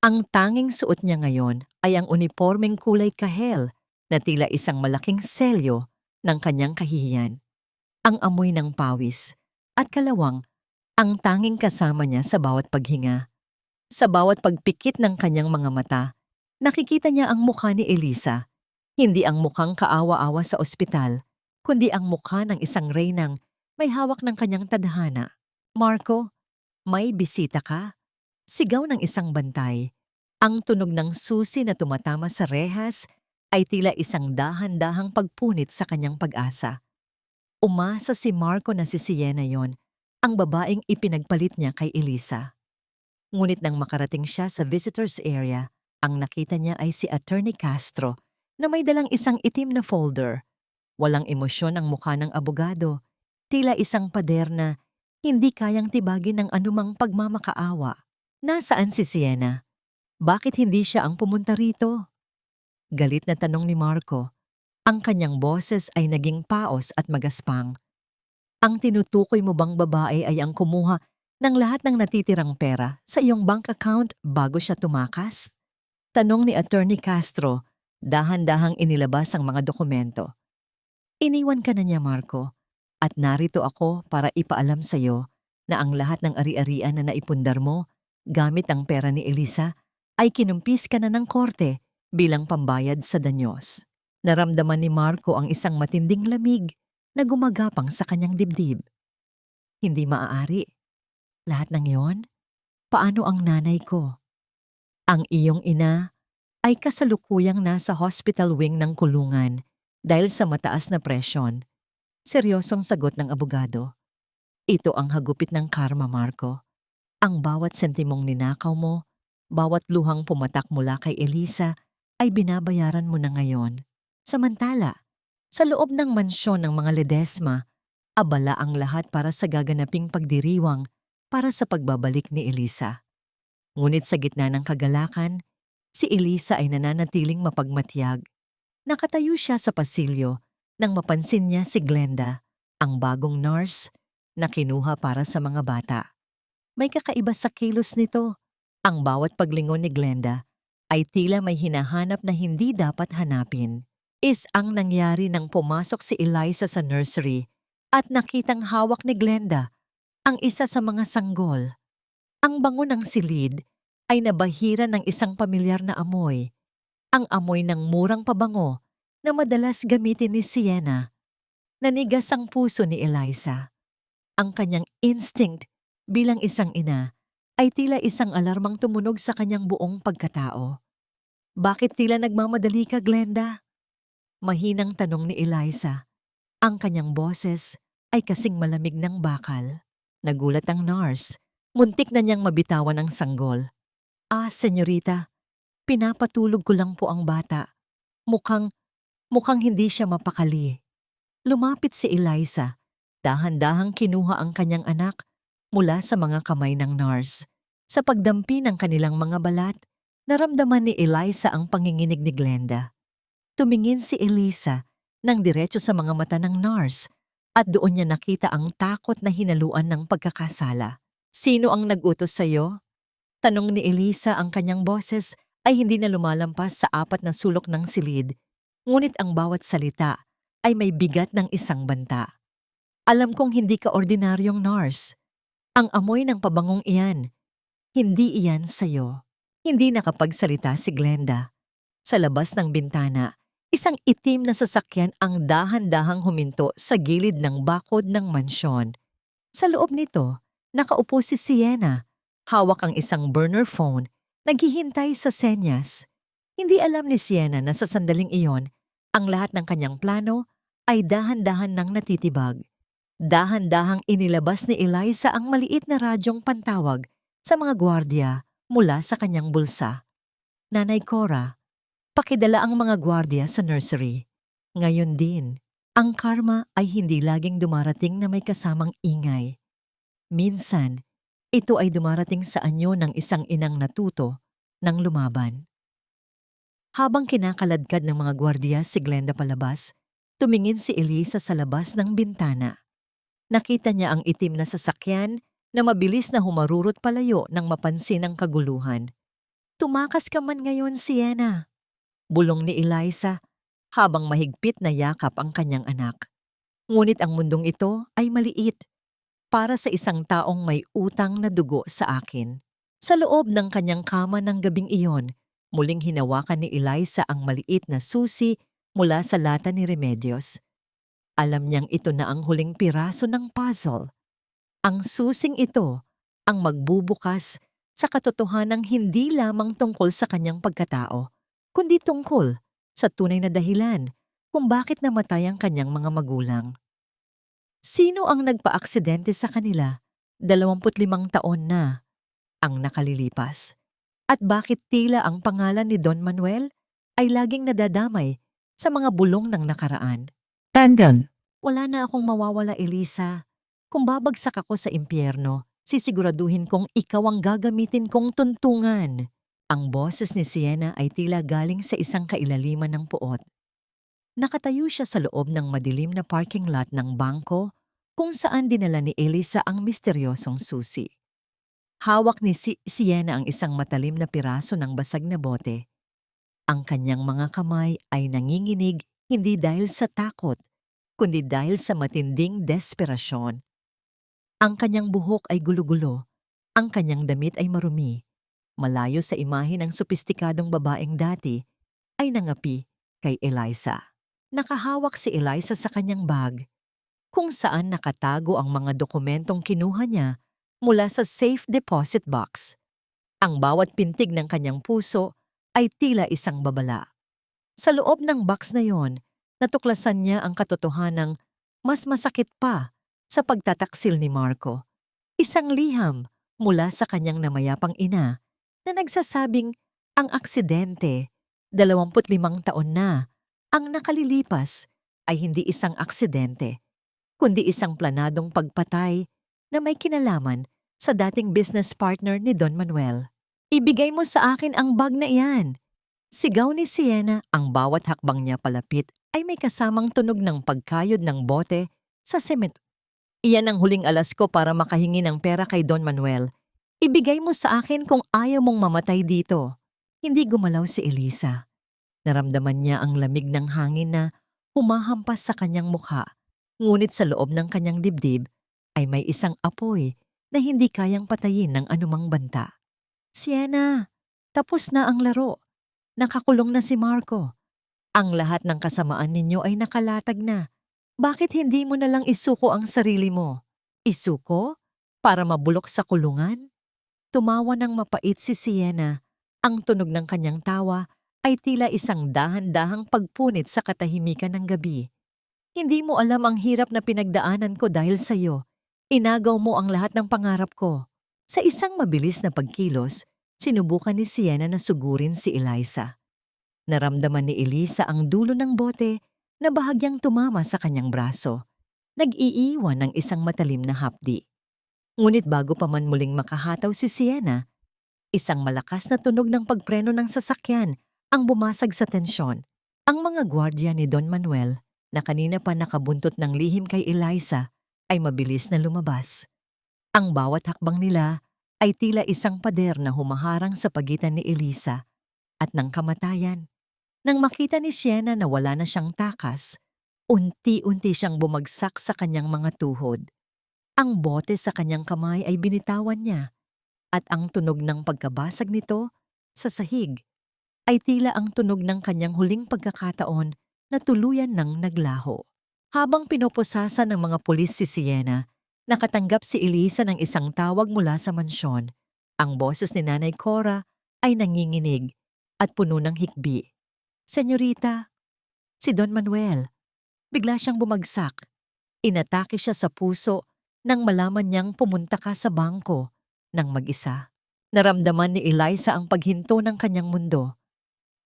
Speaker 1: Ang tanging suot niya ngayon ay ang unipormeng kulay kahel na tila isang malaking selyo ng kanyang kahihiyan. Ang amoy ng pawis at kalawang ang tanging kasama niya sa bawat paghinga. Sa bawat pagpikit ng kanyang mga mata, nakikita niya ang mukha ni Elisa, hindi ang mukhang kaawa-awa sa ospital, kundi ang mukha ng isang reynang may hawak ng kanyang tadhana. Marco, may bisita ka? Sigaw ng isang bantay. Ang tunog ng susi na tumatama sa rehas ay tila isang dahan-dahang pagpunit sa kanyang pag-asa. Umasa si Marco na si Sienna yon, ang babaeng ipinagpalit niya kay Elisa. Ngunit nang makarating siya sa visitors area, ang nakita niya ay si Attorney Castro na may dalang isang itim na folder. Walang emosyon ang mukha ng abogado, tila isang pader na hindi kayang tibagin ng anumang pagmamakaawa. Nasaan si Sienna? Bakit hindi siya ang pumunta rito? Galit na tanong ni Marco. Ang kanyang boses ay naging paos at magaspang. Ang tinutukoy mo bang babae ay ang kumuha ng lahat ng natitirang pera sa iyong bank account bago siya tumakas? Tanong ni Attorney Castro, dahan-dahang inilabas ang mga dokumento. Iniwan ka na niya, Marco, at narito ako para ipaalam sa iyo na ang lahat ng ari-arian na naipundar mo gamit ang pera ni Elisa ay kinumpis ka na ng korte bilang pambayad sa danyos. Naramdaman ni Marco ang isang matinding lamig na gumagapang sa kanyang dibdib. Hindi maaari. Lahat ng iyon? Paano ang nanay ko? Ang iyong ina ay kasalukuyang nasa hospital wing ng kulungan dahil sa mataas na presyon. Seryosong sagot ng abogado. Ito ang hagupit ng karma, Marco. Ang bawat sentimong ninakaw mo, bawat luhang pumatak mula kay Elisa ay binabayaran mo na ngayon. Samantala, sa loob ng mansyon ng mga Ledesma, abala ang lahat para sa gaganaping pagdiriwang para sa pagbabalik ni Elisa. Ngunit sa gitna ng kagalakan, si Elisa ay nananatiling mapagmatyag. Nakatayo siya sa pasilyo nang mapansin niya si Glenda, ang bagong nurse na kinuha para sa mga bata. May kakaiba sa kilos nito. Ang bawat paglingon ni Glenda ay tila may hinahanap na hindi dapat hanapin. Ang nangyari nang pumasok si Eliza sa nursery at nakitang hawak ni Glenda ang isa sa mga sanggol. Ang bango ng silid ay nabahira ng isang pamilyar na amoy, ang amoy ng murang pabango na madalas gamitin ni Sienna. Nanigas ang puso ni Eliza. Ang kanyang instinct bilang isang ina ay tila isang alarmang tumunog sa kanyang buong pagkatao. Bakit tila nagmamadali ka, Glenda? Mahinang tanong ni Eliza. Ang kanyang boses ay kasing malamig ng bakal. Nagulat ang nurse. Muntik na niyang mabitawan ang sanggol. Senyorita, pinapatulog ko lang po ang bata. Mukhang hindi siya mapakali. Lumapit si Eliza. Dahan-dahang kinuha ang kanyang anak mula sa mga kamay ng nurse. Sa pagdampi ng kanilang mga balat, naramdaman ni Eliza ang panginginig ni Glenda. Tumingin si Eliza nang diretso sa mga mata ng nurse at doon niya nakita ang takot na hinaluan ng pagkakasala. Sino ang nag-utos sa'yo? Tanong ni Eliza. Ang kanyang boses ay hindi na lumalampas sa 4 na sulok ng silid, ngunit ang bawat salita ay may bigat ng isang banta. Alam kong hindi ka ordinaryong nurse. Ang amoy ng pabangong iyan, hindi iyan sa'yo. Hindi nakapagsalita si Glenda. Sa labas ng bintana, isang itim na sasakyan ang dahan-dahang huminto sa gilid ng bakod ng mansyon. Sa loob nito, nakaupo si Sienna, hawak ang isang burner phone, naghihintay sa senyas. Hindi alam ni Sienna na sa sandaling iyon, ang lahat ng kanyang plano ay dahan-dahan nang natitibag. Dahan-dahang inilabas ni Eliza ang maliit na radyong pantawag sa mga gwardiya mula sa kanyang bulsa. Nanay Cora, pakidala ang mga gwardiya sa nursery. Ngayon din, ang karma ay hindi laging dumarating na may kasamang ingay. Minsan, ito ay dumarating sa anyo ng isang inang natuto ng lumaban. Habang kinakaladkad ng mga gwardiya si Glenda palabas, tumingin si Eliza sa labas ng bintana. Nakita niya ang itim na sasakyan na mabilis na humarurot palayo nang mapansin ang kaguluhan. Tumakas ka man ngayon, Sienna. Bulong ni Eliza habang mahigpit na yakap ang kanyang anak. Ngunit ang mundong ito ay maliit para sa isang taong may utang na dugo sa akin. Sa loob ng kanyang kama ng gabing iyon, muling hinawakan ni Eliza ang maliit na susi mula sa lata ni Remedios. Alam niyang ito na ang huling piraso ng puzzle. Ang susing ito ang magbubukas sa katotohanang hindi lamang tungkol sa kanyang pagkatao, kundi tungkol sa tunay na dahilan kung bakit namatay ang kanyang mga magulang. Sino ang nagpa-aksidente sa kanila 25 taon na ang nakalilipas? At bakit tila ang pangalan ni Don Manuel ay laging nadadamay sa mga bulong ng nakaraan?
Speaker 2: Tandem.
Speaker 1: Wala na akong mawawala, Eliza. Kung babagsak ako sa impyerno, sisiguraduhin kong ikaw ang gagamitin kong tuntungan. Ang boses ni Sienna ay tila galing sa isang kailaliman ng puot. Nakatayo siya sa loob ng madilim na parking lot ng bangko kung saan dinala ni Eliza ang misteryosong susi. Hawak ni Sienna ang isang matalim na piraso ng basag na bote. Ang kanyang mga kamay ay nanginginig hindi dahil sa takot, kundi dahil sa matinding desperasyon. Ang kanyang buhok ay gulo-gulo, ang kanyang damit ay marumi. Malayo sa imahe ng sopistikadong babaeng dati, ay nangapi kay Eliza. Nakahawak si Eliza sa kanyang bag, kung saan nakatago ang mga dokumentong kinuha niya mula sa safe deposit box. Ang bawat pintig ng kanyang puso ay tila isang babala. Sa loob ng box na yon, natuklasan niya ang katotohanang mas masakit pa sa pagtataksil ni Marco. Isang liham mula sa kanyang namayapang ina na nagsasabing ang aksidente, 25 taon na, ang nakalilipas ay hindi isang aksidente, kundi isang planadong pagpatay na may kinalaman sa dating business partner ni Don Manuel. Ibigay mo sa akin ang bag na iyan. Sigaw ni Sienna. Ang bawat hakbang niya palapit ay may kasamang tunog ng pagkayod ng bote sa semento. Iyan ang huling alas ko para makahingi ng pera kay Don Manuel. Ibigay mo sa akin kung ayaw mong mamatay dito. Hindi gumalaw si Elisa. Naramdaman niya ang lamig ng hangin na humahampas sa kanyang mukha, ngunit sa loob ng kanyang dibdib ay may isang apoy na hindi kayang patayin ng anumang banta. Sienna, tapos na ang laro. Nakakulong na si Marco. Ang lahat ng kasamaan ninyo ay nakalatag na. Bakit hindi mo na lang isuko ang sarili mo? Isuko? Para mabulok sa kulungan? Tumawa ng mapait si Sienna. Ang tunog ng kanyang tawa ay tila isang dahan-dahang pagpunit sa katahimikan ng gabi. Hindi mo alam ang hirap na pinagdaanan ko dahil sa iyo. Inagaw mo ang lahat ng pangarap ko. Sa isang mabilis na pagkilos, sinubukan ni Sienna na sugurin si Eliza. Naramdaman ni Elisa ang dulo ng bote na bahagyang tumama sa kanyang braso. Nag-iiwan ng isang matalim na hapdi. Ngunit bago pa man muling makahataw si Sienna, isang malakas na tunog ng pagpreno ng sasakyan ang bumasag sa tensyon. Ang mga gwardiya ni Don Manuel na kanina pa nakabuntot ng lihim kay Eliza ay mabilis na lumabas. Ang bawat hakbang nila ay tila isang pader na humaharang sa pagitan ni Elisa at ng kamatayan. Nang makita ni Sienna na wala na siyang takas, unti-unti siyang bumagsak sa kanyang mga tuhod. Ang bote sa kanyang kamay ay binitawan niya at ang tunog ng pagkabasag nito sa sahig ay tila ang tunog ng kanyang huling pagkakataon na tuluyan ng naglaho. Habang pinoposasa ng mga pulis si Sienna, nakatanggap si Elisa ng isang tawag mula sa mansyon. Ang boses ni Nanay Cora ay nanginginig at puno ng hikbi. Senyorita, si Don Manuel. Bigla siyang bumagsak. Inatake siya sa puso nang malaman niyang pumunta ka sa bangko ng mag-isa. Naramdaman ni Eliza ang paghinto ng kanyang mundo.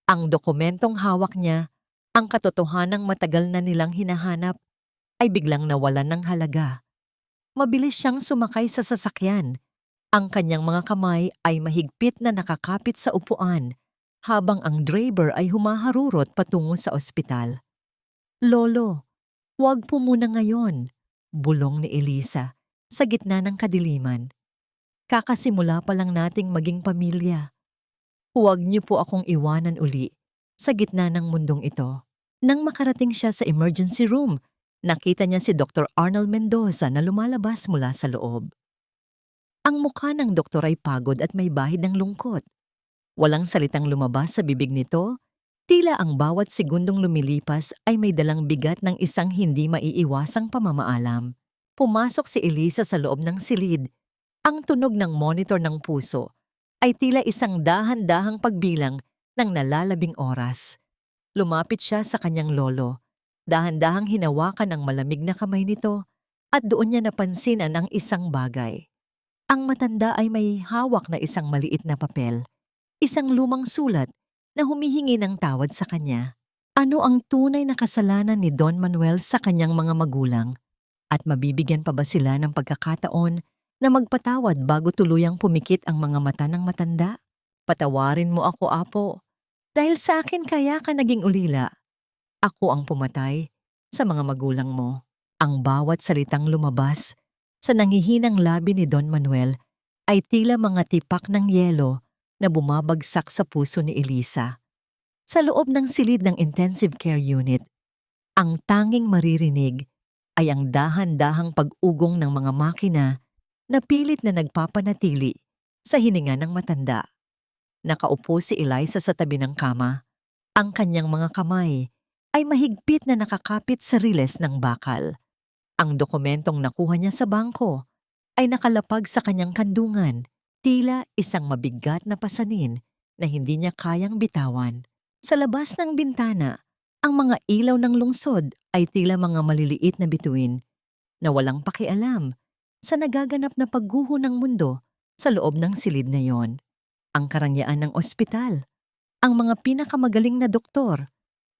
Speaker 1: Ang dokumentong hawak niya, ang katotohanang matagal na nilang hinahanap, ay biglang nawalan ng halaga. Mabilis siyang sumakay sa sasakyan. Ang kanyang mga kamay ay mahigpit na nakakapit sa upuan, habang ang driver ay humaharurot patungo sa ospital. Lolo, huwag po muna ngayon, bulong ni Elisa sa gitna ng kadiliman. Kakasimula pa lang nating maging pamilya. Huwag niyo po akong iwanan uli sa gitna ng mundong ito. Nang makarating siya sa emergency room, nakita niya si Dr. Arnold Mendoza na lumalabas mula sa loob. Ang mukha ng doktor ay pagod at may bahid ng lungkot. Walang salitang lumabas sa bibig nito, tila ang bawat segundong lumilipas ay may dalang bigat ng isang hindi maiiwasang pamamaalam. Pumasok si Elisa sa loob ng silid. Ang tunog ng monitor ng puso ay tila isang dahan-dahang pagbilang ng nalalabing oras. Lumapit siya sa kanyang lolo. Dahan-dahang hinawakan ang malamig na kamay nito at doon niya napansinan ang isang bagay. Ang matanda ay may hawak na isang maliit na papel. Isang lumang sulat na humihingi ng tawad sa kanya. Ano ang tunay na kasalanan ni Don Manuel sa kanyang mga magulang? At mabibigyan pa ba sila ng pagkakataon na magpatawad bago tuluyang pumikit ang mga mata ng matanda? Patawarin mo ako, Apo. Dahil sa akin kaya ka naging ulila. Ako ang pumatay sa mga magulang mo. Ang bawat salitang lumabas sa nangihinang labi ni Don Manuel ay tila mga tipak ng yelo na bumabagsak sa puso ni Elisa. Sa loob ng silid ng intensive care unit, ang tanging maririnig ay ang dahan-dahang pag-ugong ng mga makina na pilit na nagpapanatili sa hininga ng matanda. Nakaupo si Eliza sa tabi ng kama. Ang kanyang mga kamay ay mahigpit na nakakapit sa riles ng bakal. Ang dokumentong nakuha niya sa bangko ay nakalapag sa kanyang kandungan, tila isang mabigat na pasanin na hindi niya kayang bitawan. Sa labas ng bintana, ang mga ilaw ng lungsod ay tila mga maliliit na bituin na walang pakialam sa nagaganap na pagguho ng mundo sa loob ng silid na yon. Ang karangyaan ng ospital, ang mga pinakamagaling na doktor,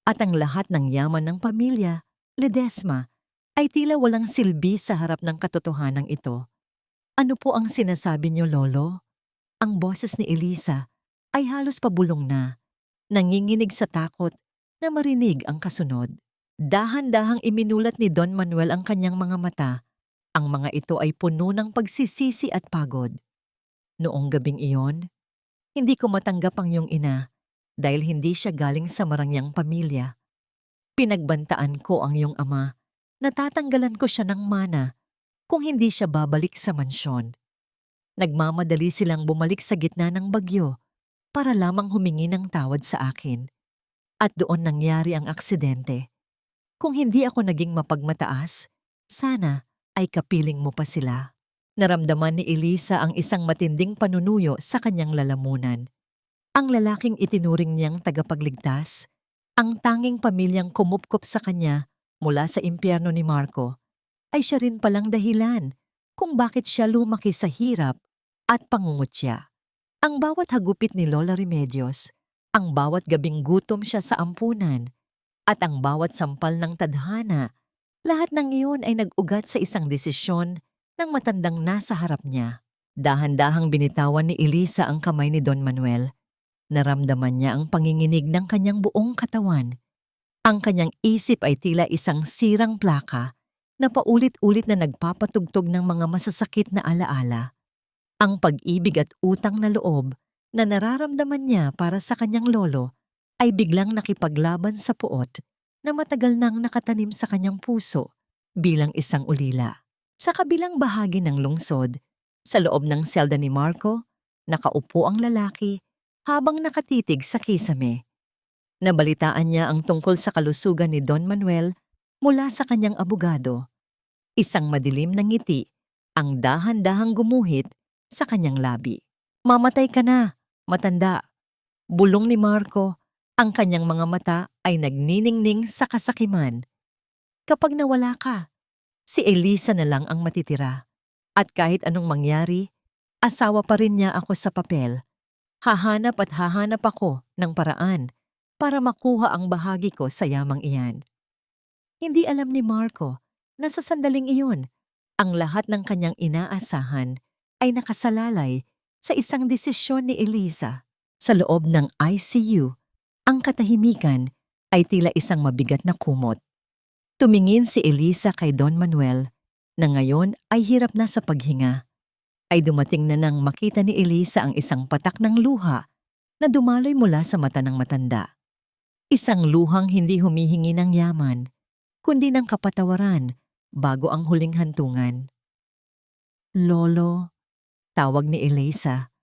Speaker 1: at ang lahat ng yaman ng pamilya, Ledesma, ay tila walang silbi sa harap ng katotohanan ito. Ano po ang sinasabi niyo, Lolo? Ang boses ni Elisa ay halos pabulong na, nanginginig sa takot na marinig ang kasunod. Dahan-dahang iminulat ni Don Manuel ang kanyang mga mata. Ang mga ito ay puno ng pagsisisi at pagod. Noong gabing iyon, Hindi ko matanggap ang iyong ina dahil hindi siya galing sa marangyang pamilya. Pinagbantaan ko ang iyong ama. Natatanggalan ko siya ng mana kung hindi siya babalik sa mansyon. Nagmamadali silang bumalik sa gitna ng bagyo para lamang humingi ng tawad sa akin. At doon nangyari ang aksidente. Kung hindi ako naging mapagmataas, sana ay kapiling mo pa sila. Naramdaman ni Elisa ang isang matinding panunuyo sa kanyang lalamunan. Ang lalaking itinuring niyang tagapagligtas, ang tanging pamilyang kumupkop sa kanya mula sa impyerno ni Marco, ay siya rin palang dahilan kung bakit siya lumaki sa hirap at pangungutya. Ang bawat hagupit ni Lola Remedios, ang bawat gabing gutom siya sa ampunan, at ang bawat sampal ng tadhana, lahat ng iyon ay nag-ugat sa isang desisyon ng matandang nasa harap niya. Dahan-dahang binitawan ni Elisa ang kamay ni Don Manuel. Naramdaman niya ang panginginig ng kanyang buong katawan. Ang kanyang isip ay tila isang sirang plaka na paulit-ulit na nagpapatugtog ng mga masasakit na alaala. Ang pag-ibig at utang na loob na nararamdaman niya para sa kanyang lolo ay biglang nakipaglaban sa puot na matagal nang nakatanim sa kanyang puso bilang isang ulila. Sa kabilang bahagi ng lungsod, sa loob ng selda ni Marco, nakaupo ang lalaki habang nakatitig sa kisame. Nabalitaan niya ang tungkol sa kalusugan ni Don Manuel mula sa kanyang abogado. Isang madilim na ngiti ang dahan-dahang gumuhit sa kanyang labi. "Mamatay ka na, matanda." Bulong ni Marco, ang kanyang mga mata ay nagniningning sa kasakiman. "Kapag nawala ka, si Elisa na lang ang matitira. At kahit anong mangyari, asawa pa rin niya ako sa papel. Hahanap at hahanap ako ng paraan para makuha ang bahagi ko sa yamang iyan." Hindi alam ni Marco na sa sandaling iyon, ang lahat ng kanyang inaasahan ay nakasalalay sa isang desisyon ni Elisa. Sa loob ng ICU, ang katahimikan ay tila isang mabigat na kumot. Tumingin si Elisa kay Don Manuel na ngayon ay hirap na sa paghinga. Ay dumating na nang makita ni Elisa ang isang patak ng luha na dumaloy mula sa mata ng matanda. Isang luhang hindi humihingi ng yaman, kundi ng kapatawaran bago ang huling hantungan. "Lolo," tawag ni Elisa.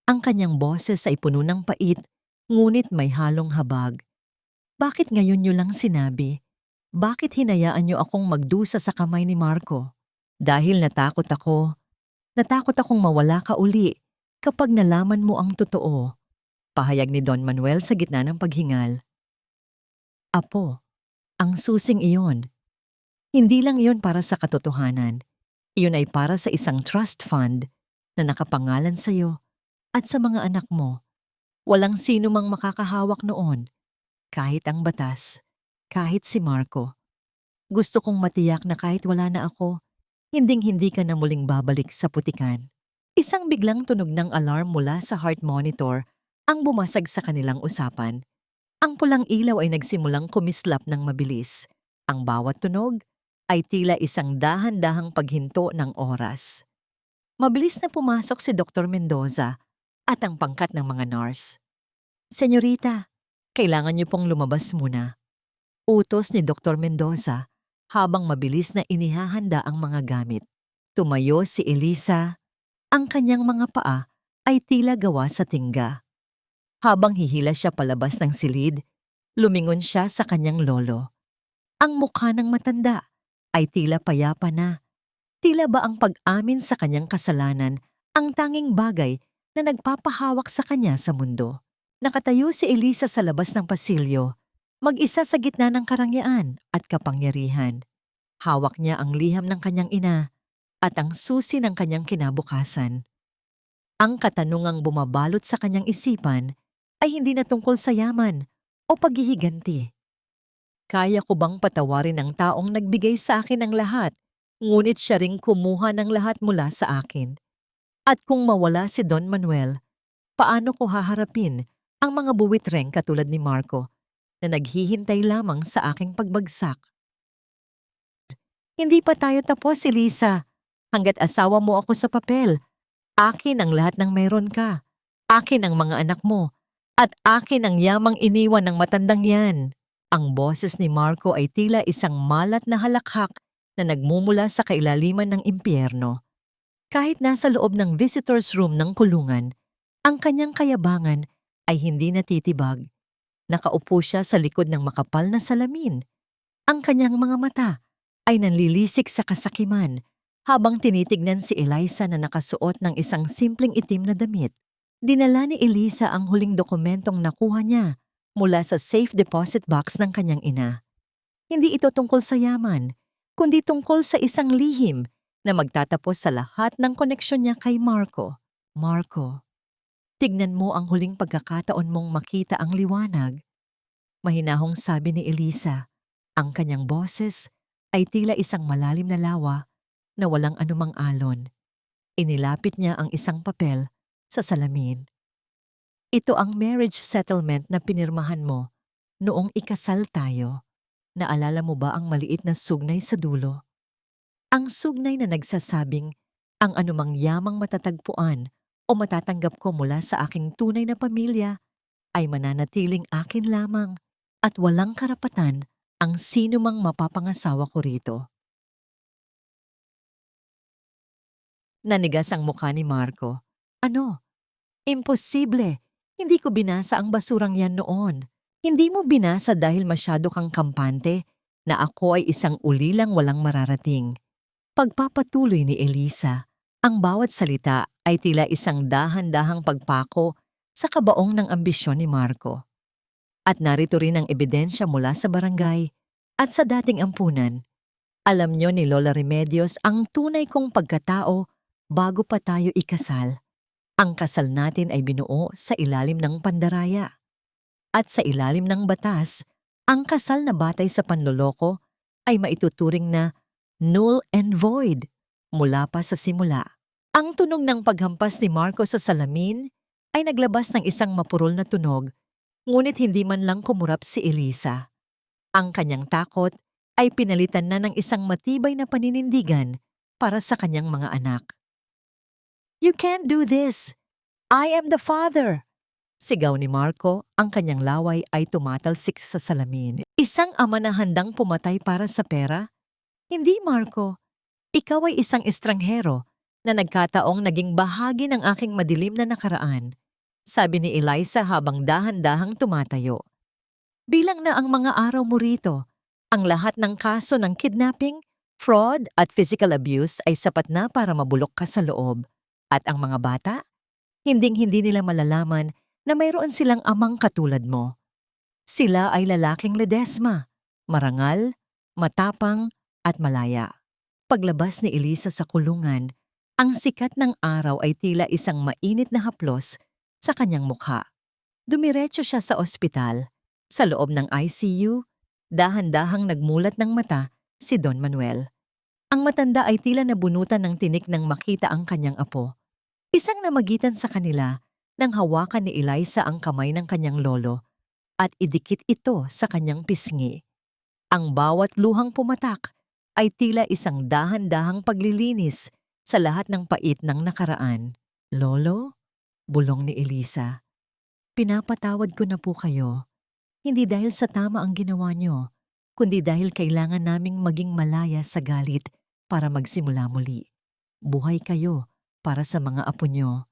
Speaker 1: Ang kanyang boses ay puno ng pait, ngunit may halong habag. "Bakit ngayon niyo lang sinabi? Bakit hinayaan niyo akong magdusa sa kamay ni Marco?" "Dahil natakot ako. Natakot akong mawala ka uli kapag nalaman mo ang totoo," pahayag ni Don Manuel sa gitna ng paghingal. "Apo, ang susing iyon. Hindi lang iyon para sa katotohanan. Iyon ay para sa isang trust fund na nakapangalan sa iyo at sa mga anak mo. Walang sino mang makakahawak noon, kahit ang batas, kahit si Marco. Gusto kong matiyak na kahit wala na ako, hinding-hindi ka na muling babalik sa putikan." Isang biglang tunog ng alarm mula sa heart monitor ang bumasag sa kanilang usapan. Ang pulang ilaw ay nagsimulang kumislap ng mabilis. Ang bawat tunog ay tila isang dahan-dahang paghinto ng oras. Mabilis na pumasok si Dr. Mendoza at ang pangkat ng mga nurse. "Senyorita, kailangan niyo pong lumabas muna," utos ni Dr. Mendoza habang mabilis na inihahanda ang mga gamit. Tumayo si Elisa. Ang kanyang mga paa ay tila gawa sa tingga. Habang hihila siya palabas ng silid, lumingon siya sa kanyang lolo. Ang mukha ng matanda ay tila payapa na. Tila ba ang pag-amin sa kanyang kasalanan ang tanging bagay na nagpapahawak sa kanya sa mundo? Nakatayo si Elisa sa labas ng pasilyo, mag-isa sa gitna ng karangyaan at kapangyarihan. Hawak niya ang liham ng kanyang ina at ang susi ng kanyang kinabukasan. Ang katanungang bumabalot sa kanyang isipan ay hindi na tungkol sa yaman o paghihiganti. Kaya ko bang patawarin ang taong nagbigay sa akin ng lahat, ngunit siya ring kumuha ng lahat mula sa akin? At kung mawala si Don Manuel, paano ko haharapin ang mga buwitreng katulad ni Marco na naghihintay lamang sa aking pagbagsak? "Hindi pa tayo tapos, Elisa. Hanggat asawa mo ako sa papel, akin ang lahat ng mayroon ka. Akin ang mga anak mo, at akin ang yamang iniwan ng matandang yan. Ang boses ni Marco ay tila isang malat na halakhak na nagmumula sa kailaliman ng impyerno. Kahit nasa loob ng visitor's room ng kulungan, ang kanyang kayabangan ay hindi natitibag. Nakaupo siya sa likod ng makapal na salamin. Ang kanyang mga mata ay nanlilisik sa kasakiman habang tinitignan si Eliza na nakasuot ng isang simpleng itim na damit. Dinala ni Eliza ang huling dokumentong nakuha niya mula sa safe deposit box ng kanyang ina. Hindi ito tungkol sa yaman, kundi tungkol sa isang lihim na magtatapos sa lahat ng koneksyon niya kay Marco. Marco, tignan mo ang huling pagkakataon mong makita ang liwanag. Mahinahong sabi ni Eliza. Ang kanyang boses ay tila isang malalim na lawa na walang anumang alon. Inilapit niya ang isang papel sa salamin. Ito ang marriage settlement na pinirmahan mo noong ikasal tayo. Naalala mo ba ang maliit na sugnay sa dulo? Ang sugnay na nagsasabing, ang anumang yamang matatagpuan o matatanggap ko mula sa aking tunay na pamilya ay mananatiling akin lamang at walang karapatan ang sino mang mapapangasawa ko rito. Nanigas ang mukha ni Marco. Ano? Imposible! Hindi ko binasa ang basurang yan noon. Hindi mo binasa dahil masyado kang kampante na ako ay isang ulilang walang mararating. Pagpapatuloy ni Eliza, ang bawat salita ay tila isang dahan-dahang pagpako sa kabaong ng ambisyon ni Marco. At narito rin ang ebidensya mula sa barangay at sa dating ampunan. Alam nyo ni Lola Remedios ang tunay kong pagkatao bago pa tayo ikasal. Ang kasal natin ay binuo sa ilalim ng pandaraya. At sa ilalim ng batas, ang kasal na batay sa panloloko ay maituturing na null and void mula pa sa simula. Ang tunog ng paghampas ni Marco sa salamin ay naglabas ng isang mapurol na tunog, ngunit hindi man lang kumurap si Eliza. Ang kanyang takot ay pinalitan na ng isang matibay na paninindigan para sa kanyang mga anak. You can't do this! I am the father! Sigaw ni Marco, ang kanyang laway ay tumatalsik sa salamin. Isang ama na handang pumatay para sa pera? Hindi, Marco. Ikaw ay isang estranghero na nagkataong naging bahagi ng aking madilim na nakaraan, sabi ni Eliza habang dahan-dahang tumatayo. Bilang na ang mga araw mo rito, ang lahat ng kaso ng kidnapping, fraud at physical abuse ay sapat na para mabulok ka sa loob. At ang mga bata, hinding-hindi nila malalaman na mayroon silang amang katulad mo. Sila ay lalaking Ledesma, marangal, matapang at malaya. Paglabas ni Eliza sa kulungan, ang sikat ng araw ay tila isang mainit na haplos sa kanyang mukha. Dumiretso siya sa ospital. Sa loob ng ICU, dahan-dahang nagmulat ng mata si Don Manuel. Ang matanda ay tila nabunutan ng tinik nang makita ang kanyang apo. Isang namagitan sa kanila nang hawakan ni Eliza ang kamay ng kanyang lolo at idikit ito sa kanyang pisngi. Ang bawat luhang pumatak ay tila isang dahan-dahang paglilinis sa lahat ng pait ng nakaraan. Lolo? Bulong ni Eliza. Pinapatawad ko na po kayo. Hindi dahil sa tama ang ginawa nyo, kundi dahil kailangan naming maging malaya sa galit para magsimula muli. Buhay kayo para sa mga apo nyo.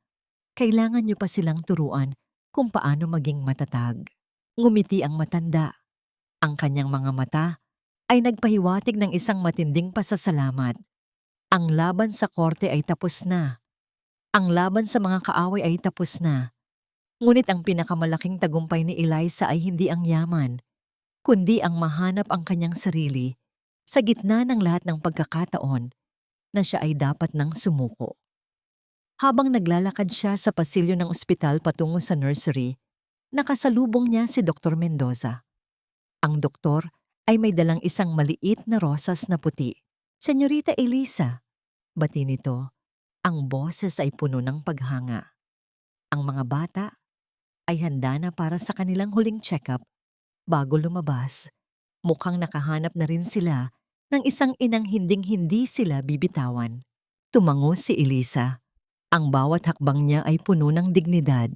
Speaker 1: Kailangan nyo pa silang turuan kung paano maging matatag. Ngumiti ang matanda. Ang kanyang mga mata ay nagpahiwatig ng isang matinding pasasalamat. Ang laban sa korte ay tapos na. Ang laban sa mga kaaway ay tapos na. Ngunit ang pinakamalaking tagumpay ni Eliza ay hindi ang yaman, kundi ang mahanap ang kanyang sarili sa gitna ng lahat ng pagkakataon na siya ay dapat nang sumuko. Habang naglalakad siya sa pasilyo ng ospital patungo sa nursery, nakasalubong niya si Dr. Mendoza. Ang doktor ay may dalang isang maliit na rosas na puti. Senyorita Eliza, bati nito, ang boses ay puno ng paghanga. Ang mga bata ay handa na para sa kanilang huling check-up bago lumabas. Mukhang nakahanap na rin sila ng isang inang hinding-hindi sila bibitawan. Tumango si Eliza. Ang bawat hakbang niya ay puno ng dignidad.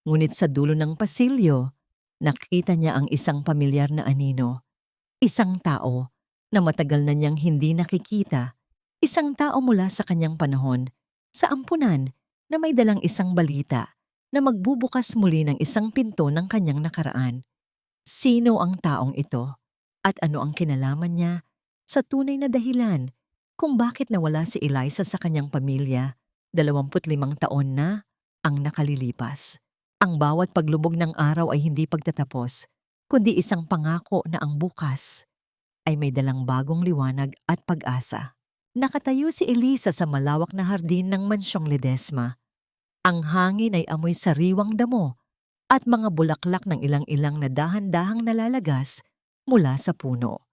Speaker 1: Ngunit sa dulo ng pasilyo, nakita niya ang isang pamilyar na anino. Isang tao na matagal na niyang hindi nakikita. Isang tao mula sa kanyang panahon, sa ampunan na may dalang isang balita na magbubukas muli ng isang pinto ng kanyang nakaraan. Sino ang taong ito? At ano ang kinalaman niya sa tunay na dahilan kung bakit nawala si Eliza sa kanyang pamilya? 25 taon na ang nakalilipas. Ang bawat paglubog ng araw ay hindi pagtatapos, kundi isang pangako na ang bukas ay may dalang bagong liwanag at pag-asa. Nakatayo si Eliza sa malawak na hardin ng mansyong Ledesma. Ang hangin ay amoy sariwang damo at mga bulaklak ng ilang-ilang na dahan-dahang nalalagas mula sa puno.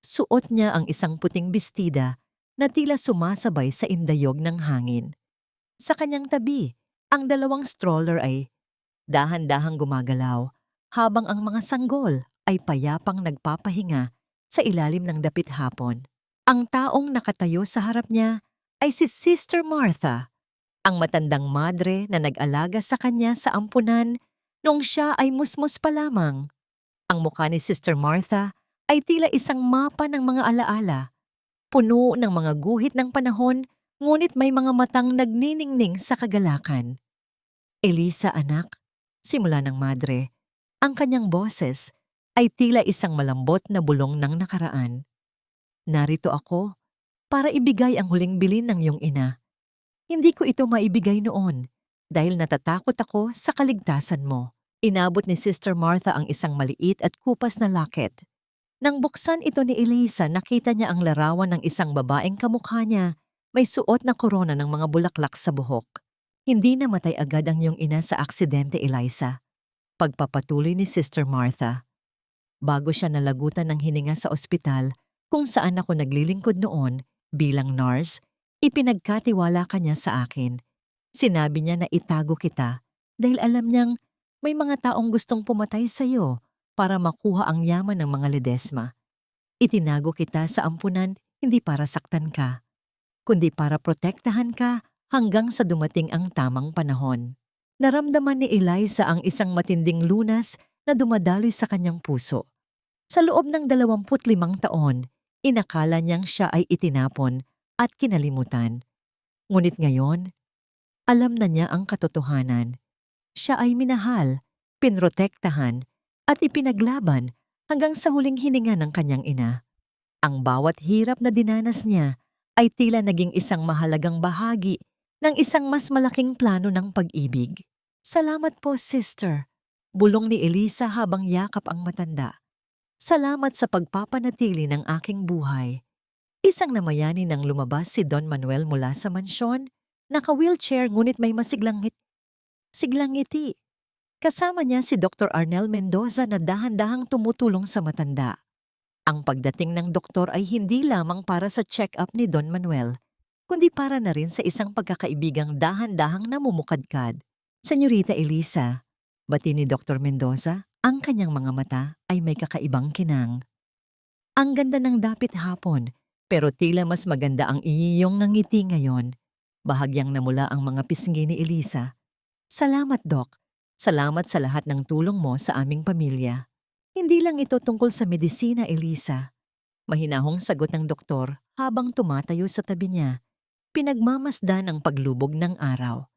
Speaker 1: Suot niya ang isang puting bestida na tila sumasabay sa indayog ng hangin. Sa kanyang tabi, ang 2 stroller ay dahan-dahang gumagalaw habang ang mga sanggol ay payapang nagpapahinga sa ilalim ng dapit hapon. Ang taong nakatayo sa harap niya ay si Sister Martha, ang matandang madre na nag-alaga sa kanya sa ampunan noong siya ay musmus pa lamang. Ang mukha ni Sister Martha ay tila isang mapa ng mga alaala, puno ng mga guhit ng panahon, ngunit may mga matang nagniningning sa kagalakan. Eliza, anak, simula ng madre, ang kanyang boses ay tila isang malambot na bulong ng nakaraan. Narito ako para ibigay ang huling bilin ng iyong ina. Hindi ko ito maibigay noon dahil natatakot ako sa kaligtasan mo. Inabot ni Sister Martha ang isang maliit at kupas na locket. Nang buksan ito ni Eliza, nakita niya ang larawan ng isang babaeng kamukha niya, may suot na korona ng mga bulaklak sa buhok. Hindi namatay agad ang iyong ina sa aksidente, Eliza. Pagpapatuloy ni Sister Martha. Bago siya nalagutan ng hininga sa ospital, kung saan ako naglilingkod noon bilang nurse, ipinagkatiwala kanya sa akin. Sinabi niya na itago kita dahil alam niyang may mga taong gustong pumatay sa iyo para makuha ang yaman ng mga Ledesma. Itinago kita sa ampunan hindi para saktan ka, kundi para protektahan ka hanggang sa dumating ang tamang panahon. Naramdaman ni Eliza ang isang matinding lunas na dumadaloy sa kanyang puso. Sa loob ng 25 taon, inakala niyang siya ay itinapon at kinalimutan. Ngunit ngayon, alam na niya ang katotohanan. Siya ay minahal, pinrotektahan, at ipinaglaban hanggang sa huling hininga ng kanyang ina. Ang bawat hirap na dinanas niya ay tila naging isang mahalagang bahagi ng isang mas malaking plano ng pag-ibig. Salamat po, sister, bulong ni Eliza habang yakap ang matanda. Salamat sa pagpapanatili ng aking buhay. Isang namayani nang lumabas si Don Manuel mula sa mansyon, naka-wheelchair ngunit may siglang ngiti. Kasama niya si Dr. Arnel Mendoza na dahan-dahang tumutulong sa matanda. Ang pagdating ng doktor ay hindi lamang para sa check-up ni Don Manuel, kundi para na rin sa isang pagkakaibigang dahan-dahang namumukadkad. Senyorita Eliza, bati ni Dr. Mendoza, ang kanyang mga mata ay may kakaibang kinang. Ang ganda ng dapit hapon, pero tila mas maganda ang iyong ngiti ngayon. Bahagyang namula ang mga pisngi ni Eliza. Salamat, Doc. Salamat sa lahat ng tulong mo sa aming pamilya. Hindi lang ito tungkol sa medisina, Eliza. Mahinahong sagot ng doktor habang tumatayo sa tabi niya. Pinagmamasdan ang paglubog ng araw.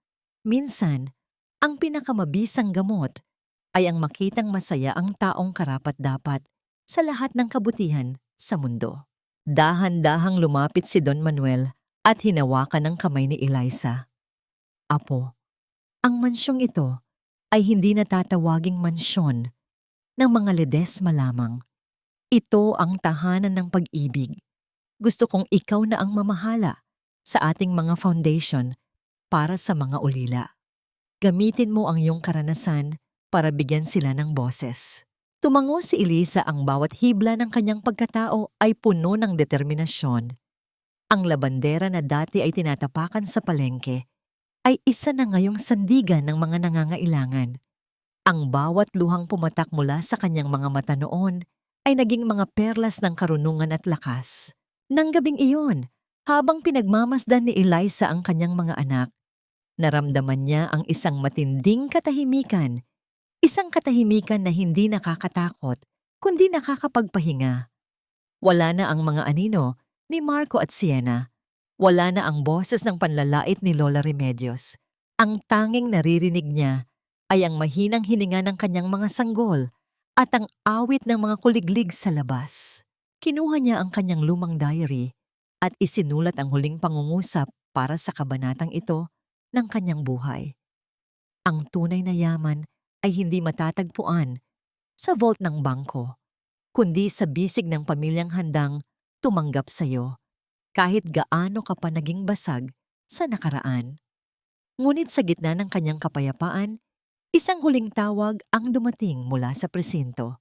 Speaker 1: Minsan, ang pinakamabisang gamot ay ang makitang masaya ang taong karapat-dapat sa lahat ng kabutihan sa mundo. Dahan-dahang lumapit si Don Manuel at hinawakan ang kamay ni Eliza. Apo, ang mansyong ito ay hindi natatawaging mansyon ng mga Ledesma lamang. Ito ang tahanan ng pag-ibig. Gusto kong ikaw na ang mamahala sa ating mga foundation para sa mga ulila. Gamitin mo ang iyong karanasan para bigyan sila ng boses. Tumango si Eliza, ang bawat hibla ng kanyang pagkatao ay puno ng determinasyon. Ang labandera na dati ay tinatapakan sa palengke ay isa na ngayong sandigan ng mga nangangailangan. Ang bawat luhang pumatak mula sa kanyang mga mata noon ay naging mga perlas ng karunungan at lakas. Nang gabing iyon, habang pinagmamasdan ni Eliza ang kanyang mga anak, Naramdaman niya ang isang matinding katahimikan, isang katahimikan na hindi nakakatakot, kundi nakakapagpahinga. Wala na ang mga anino ni Marco at Sienna. Wala na ang boses ng panlalait ni Lola Remedios. Ang tanging naririnig niya ay ang mahinang hininga ng kanyang mga sanggol at ang awit ng mga kuliglig sa labas. Kinuha niya ang kanyang lumang diary at isinulat ang huling pangungusap para sa kabanatang ito ng kanyang buhay. Ang tunay na yaman ay hindi matatagpuan sa vault ng bangko, kundi sa bisig ng pamilyang handang tumanggap sa iyo kahit gaano ka pa naging basag sa nakaraan. Ngunit sa gitna ng kanyang kapayapaan, isang huling tawag ang dumating mula sa presinto.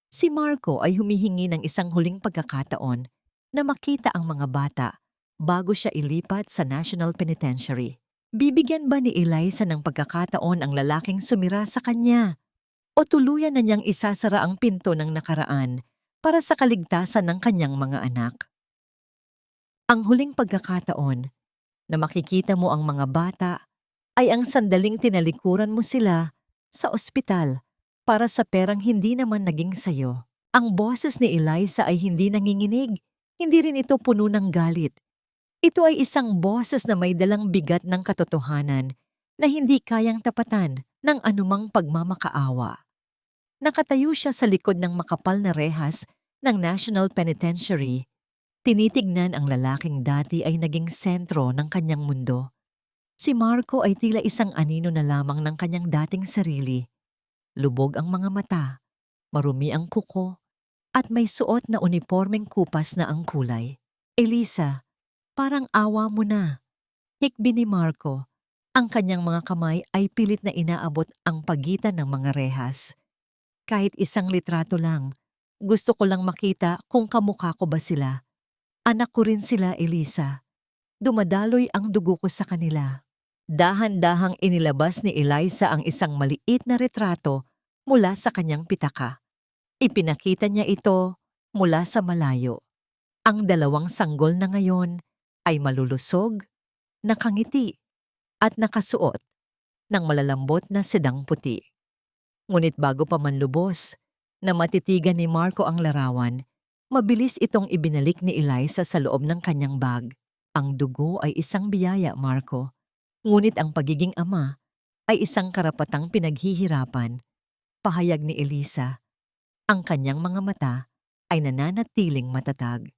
Speaker 1: Si Marco ay humihingi ng isang huling pagkakataon na makita ang mga bata bago siya ilipat sa National Penitentiary. Bibigyan ba ni Eliza ng pagkakataon ang lalaking sumira sa kanya? O tuluyan na niyang isasara ang pinto ng nakaraan para sa kaligtasan ng kanyang mga anak? Ang huling pagkakataon na makikita mo ang mga bata ay ang sandaling tinalikuran mo sila sa ospital para sa perang hindi naman naging sayo. Ang boses ni Eliza ay hindi nanginginig, hindi rin ito puno ng galit. Ito ay isang boses na may dalang bigat ng katotohanan na hindi kayang tapatan ng anumang pagmamakaawa. Nakatayo siya sa likod ng makapal na rehas ng National Penitentiary. Tinitignan ang lalaking dati ay naging sentro ng kanyang mundo. Si Marco ay tila isang anino na lamang ng kanyang dating sarili. Lubog ang mga mata, marumi ang kuko, at may suot na unipormeng kupas na ang kulay. Eliza, parang awa mo na. Hikbi ni Marco. Ang kanyang mga kamay ay pilit na inaabot ang pagitan ng mga rehas. Kahit isang litrato lang, gusto ko lang makita kung kamukha ko ba sila. Anak ko rin sila, Eliza. Dumadaloy ang dugo ko sa kanila. Dahan-dahang inilabas ni Eliza ang isang maliit na retrato mula sa kanyang pitaka. Ipinakita niya ito mula sa malayo. Ang dalawang sanggol na ngayon ay malulusog, nakangiti, at nakasuot ng malalambot na sedang puti. Ngunit bago pa man lubos, na matitigan ni Marco ang larawan, mabilis itong ibinalik ni Eliza sa loob ng kanyang bag. Ang dugo ay isang biyaya, Marco. Ngunit ang pagiging ama ay isang karapatang pinaghihirapan. Pahayag ni Eliza. Ang kanyang mga mata ay nananatiling matatag.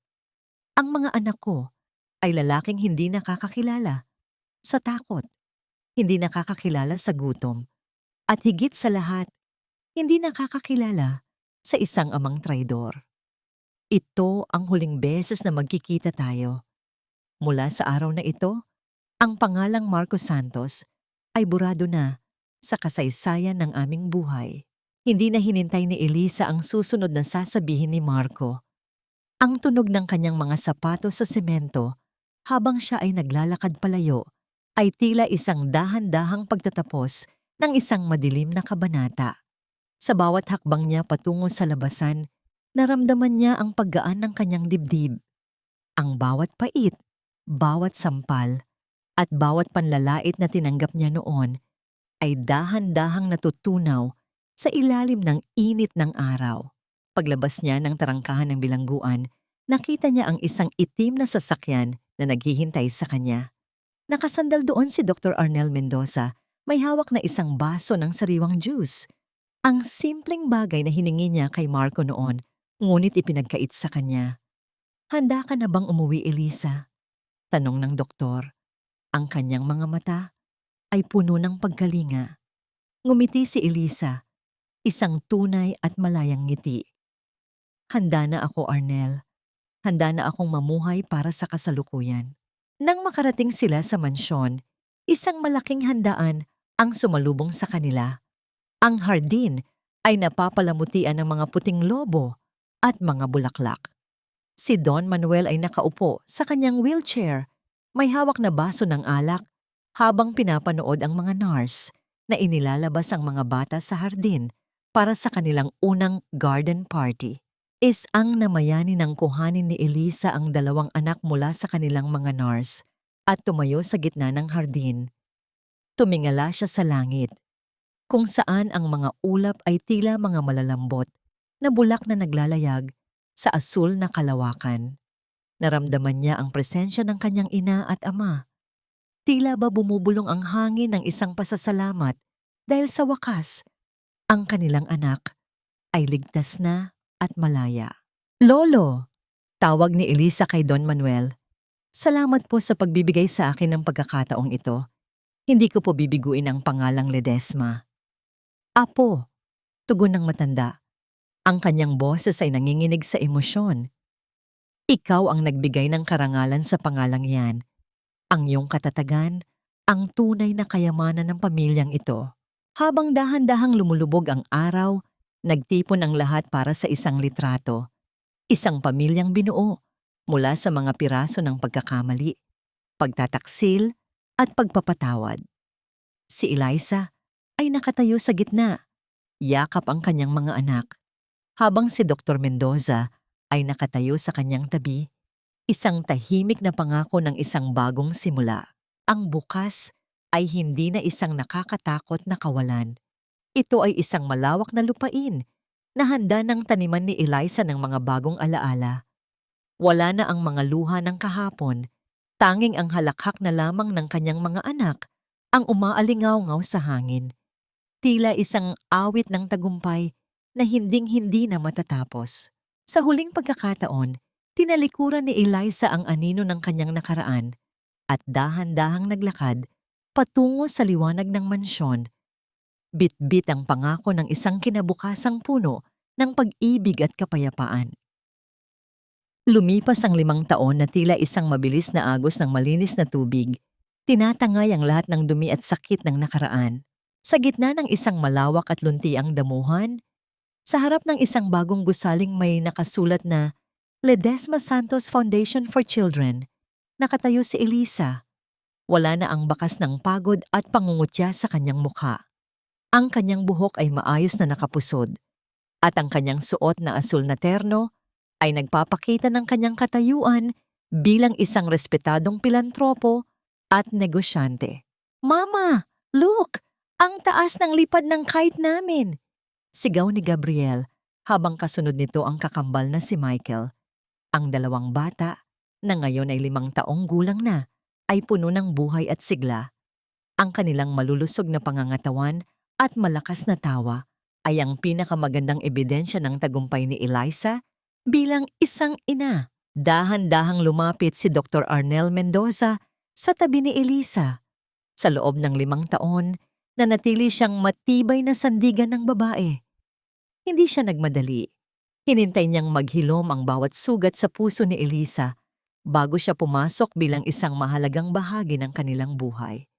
Speaker 1: Ang mga anak ko ay lalaking hindi nakakakilala sa takot, hindi nakakakilala sa gutom, at higit sa lahat, hindi nakakakilala sa isang amang traidor. Ito ang huling beses na magkikita tayo. Mula sa araw na ito, ang pangalang Marco Santos ay burado na sa kasaysayan ng aming buhay. Hindi na hinintay ni Eliza ang susunod na sasabihin ni Marco. Ang tunog ng kanyang mga sapatos sa semento habang siya ay naglalakad palayo ay tila isang dahan-dahang pagtatapos ng isang madilim na kabanata. Sa bawat hakbang niya patungo sa labasan, naramdaman niya ang paggaan ng kanyang dibdib. Ang bawat pait, bawat sampal, at bawat panlalait na tinanggap niya noon ay dahan-dahang natutunaw sa ilalim ng init ng araw. Paglabas niya ng tarangkahan ng bilangguan, nakita niya ang isang itim na sasakyan na naghihintay sa kanya. Nakasandal doon si Dr. Arnel Mendoza, may hawak na isang baso ng sariwang juice. Ang simpleng bagay na hiningi niya kay Marco noon, ngunit ipinagkait sa kanya. Handa ka na bang umuwi, Eliza? Tanong ng doktor. Ang kanyang mga mata ay puno ng pagkalinga. Ngumiti si Eliza, isang tunay at malayang ngiti. Handa na ako, Arnel. Handa na akong mamuhay para sa kasalukuyan. Nang makarating sila sa mansyon, isang malaking handaan ang sumalubong sa kanila. Ang hardin ay napapalamutian ng mga puting lobo at mga bulaklak. Si Don Manuel ay nakaupo sa kanyang wheelchair, may hawak na baso ng alak habang pinapanood ang mga nurse na inilalabas ang mga bata sa hardin para sa kanilang unang garden party. Ang namayani ng kuhanin ni Eliza ang dalawang anak mula sa kanilang mga nurse at tumayo sa gitna ng hardin. Tumingala siya sa langit, kung saan ang mga ulap ay tila mga malalambot na bulak na naglalayag sa asul na kalawakan. Naramdaman niya ang presensya ng kanyang ina at ama. Tila ba bumubulong ang hangin ng isang pasasalamat dahil sa wakas, ang kanilang anak ay ligtas na at malaya. Lolo! Tawag ni Elisa kay Don Manuel. Salamat po sa pagbibigay sa akin ng pagkakataong ito. Hindi ko po bibiguin ang pangalang Ledesma. Apo, tugon ng matanda. Ang kanyang boses ay nanginginig sa emosyon. Ikaw ang nagbigay ng karangalan sa pangalang yan. Ang iyong katatagan, ang tunay na kayamanan ng pamilyang ito. Habang dahan-dahang lumulubog ang araw, nagtipon ang lahat para sa isang litrato. Isang pamilyang binuo mula sa mga piraso ng pagkakamali, pagtataksil at pagpapatawad. Si Eliza ay nakatayo sa gitna, yakap ang kanyang mga anak, habang si Dr. Mendoza ay nakatayo sa kanyang tabi, isang tahimik na pangako ng isang bagong simula. Ang bukas ay hindi na isang nakakatakot na kawalan. Ito ay isang malawak na lupain na handa ng taniman ni Eliza ng mga bagong alaala. Wala na ang mga luha ng kahapon, tanging ang halakhak na lamang ng kanyang mga anak ang umaalingaw-ngaw sa hangin. Tila isang awit ng tagumpay na hinding-hindi na matatapos. Sa huling pagkakataon, tinalikuran ni Eliza ang anino ng kanyang nakaraan at dahan-dahang naglakad patungo sa liwanag ng mansyon. Bit-bit ang pangako ng isang kinabukasang puno ng pag-ibig at kapayapaan. Lumipas ang 5 taon na tila isang mabilis na agos ng malinis na tubig. Tinatangay ang lahat ng dumi at sakit ng nakaraan. Sa gitna ng isang malawak at luntiang damuhan, sa harap ng isang bagong gusaling may nakasulat na Ledesma Santos Foundation for Children, nakatayo si Eliza. Wala na ang bakas ng pagod at pangungutya sa kanyang mukha. Ang kanyang buhok ay maayos na nakapusod, at ang kanyang suot na asul na terno ay nagpapakita ng kanyang katayuan bilang isang respetadong pilantropo at negosyante. Mama, look! Ang taas ng lipad ng kite namin! Sigaw ni Gabriel habang kasunod nito ang kakambal na si Michael. Ang dalawang bata, na ngayon ay 5 taong gulang na, ay puno ng buhay at sigla. Ang kanilang malulusog na pangangatawan at malakas na tawa ay ang pinakamagandang ebidensya ng tagumpay ni Eliza bilang isang ina. Dahan-dahang lumapit si Dr. Arnel Mendoza sa tabi ni Eliza. Sa loob ng 5 taon, nanatili siyang matibay na sandigan ng babae. Hindi siya nagmadali. Hinintay niyang maghilom ang bawat sugat sa puso ni Eliza bago siya pumasok bilang isang mahalagang bahagi ng kanilang buhay.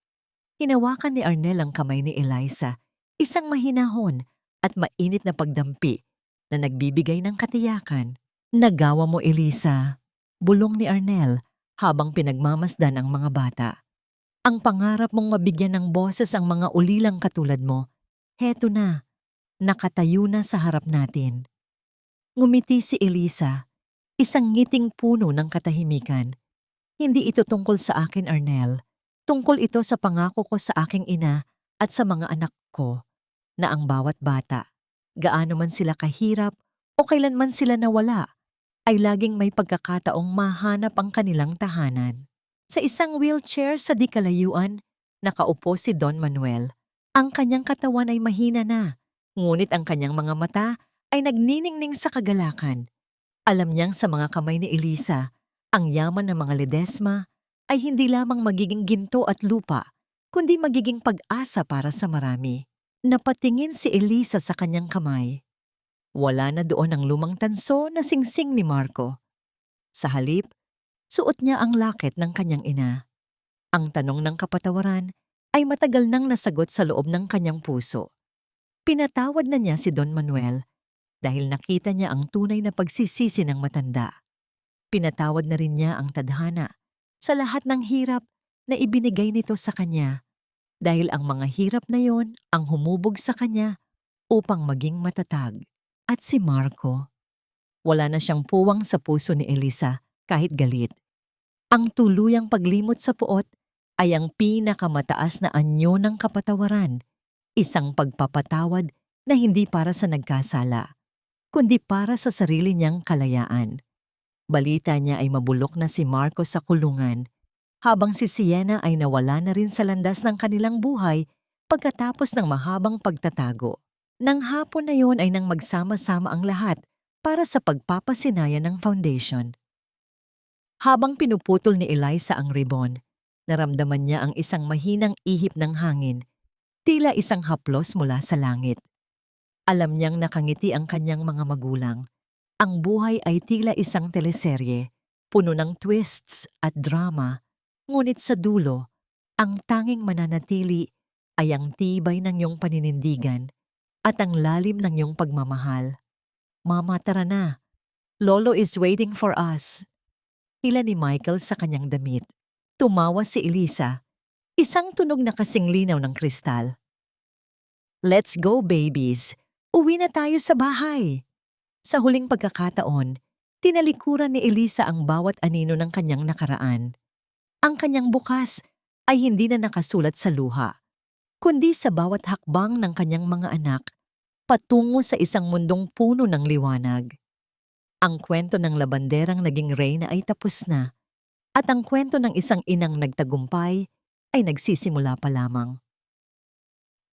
Speaker 1: Hinawakan ni Arnel ang kamay ni Eliza, isang mahinahon at mainit na pagdampi na nagbibigay ng katiyakan. Nagawa mo, Eliza, bulong ni Arnel habang pinagmamasdan ang mga bata. Ang pangarap mong mabigyan ng boses ang mga ulilang katulad mo, heto na, nakatayo na sa harap natin. Ngumiti si Eliza, isang ngiting puno ng katahimikan. Hindi ito tungkol sa akin, Arnel. Tungkol ito sa pangako ko sa aking ina at sa mga anak ko na ang bawat bata, gaano man sila kahirap o kailanman sila nawala, ay laging may pagkakataong mahanap ang kanilang tahanan. Sa isang wheelchair sa di kalayuan, nakaupo si Don Manuel. Ang kanyang katawan ay mahina na, ngunit ang kanyang mga mata ay nagniningning sa kagalakan. Alam niyang sa mga kamay ni Eliza, ang yaman ng mga Ledesma ay hindi lamang magiging ginto at lupa, kundi magiging pag-asa para sa marami. Napatingin si Eliza sa kanyang kamay. Wala na doon ang lumang tanso na singsing ni Marco. Sa halip, suot niya ang laket ng kanyang ina. Ang tanong ng kapatawaran ay matagal nang nasagot sa loob ng kanyang puso. Pinatawad na niya si Don Manuel dahil nakita niya ang tunay na pagsisisi ng matanda. Pinatawad na rin niya ang tadhana sa lahat ng hirap na ibinigay nito sa kanya dahil ang mga hirap na yon ang humubog sa kanya upang maging matatag. At si Marco, wala na siyang puwang sa puso ni Eliza kahit galit. Ang tuluyang paglimot sa puot ay ang pinakamataas na anyo ng kapatawaran, isang pagpapatawad na hindi para sa nagkasala, kundi para sa sarili niyang kalayaan. Balita niya ay mabulok na si Marco sa kulungan, habang si Sienna ay nawala na rin sa landas ng kanilang buhay pagkatapos ng mahabang pagtatago. Nang hapon na yon ay nang magsama-sama ang lahat para sa pagpapasinaya ng foundation. Habang pinuputol ni Eliza ang ribbon, naramdaman niya ang isang mahinang ihip ng hangin, tila isang haplos mula sa langit. Alam niyang nakangiti ang kanyang mga magulang. Ang buhay ay tila isang teleserye, puno ng twists at drama, ngunit sa dulo, ang tanging mananatili ay ang tibay ng iyong paninindigan at ang lalim ng iyong pagmamahal. Mama, tara na. Lolo is waiting for us. Hila ni Michael sa kanyang damit. Tumawa si Eliza, isang tunog na kasing linaw ng kristal. Let's go, babies. Uwi na tayo sa bahay. Sa huling pagkakataon, tinalikuran ni Eliza ang bawat anino ng kanyang nakaraan. Ang kanyang bukas ay hindi na nakasulat sa luha, kundi sa bawat hakbang ng kanyang mga anak patungo sa isang mundong puno ng liwanag. Ang kwento ng labanderang naging reyna ay tapos na, at ang kwento ng isang inang nagtagumpay ay nagsisimula pa lamang.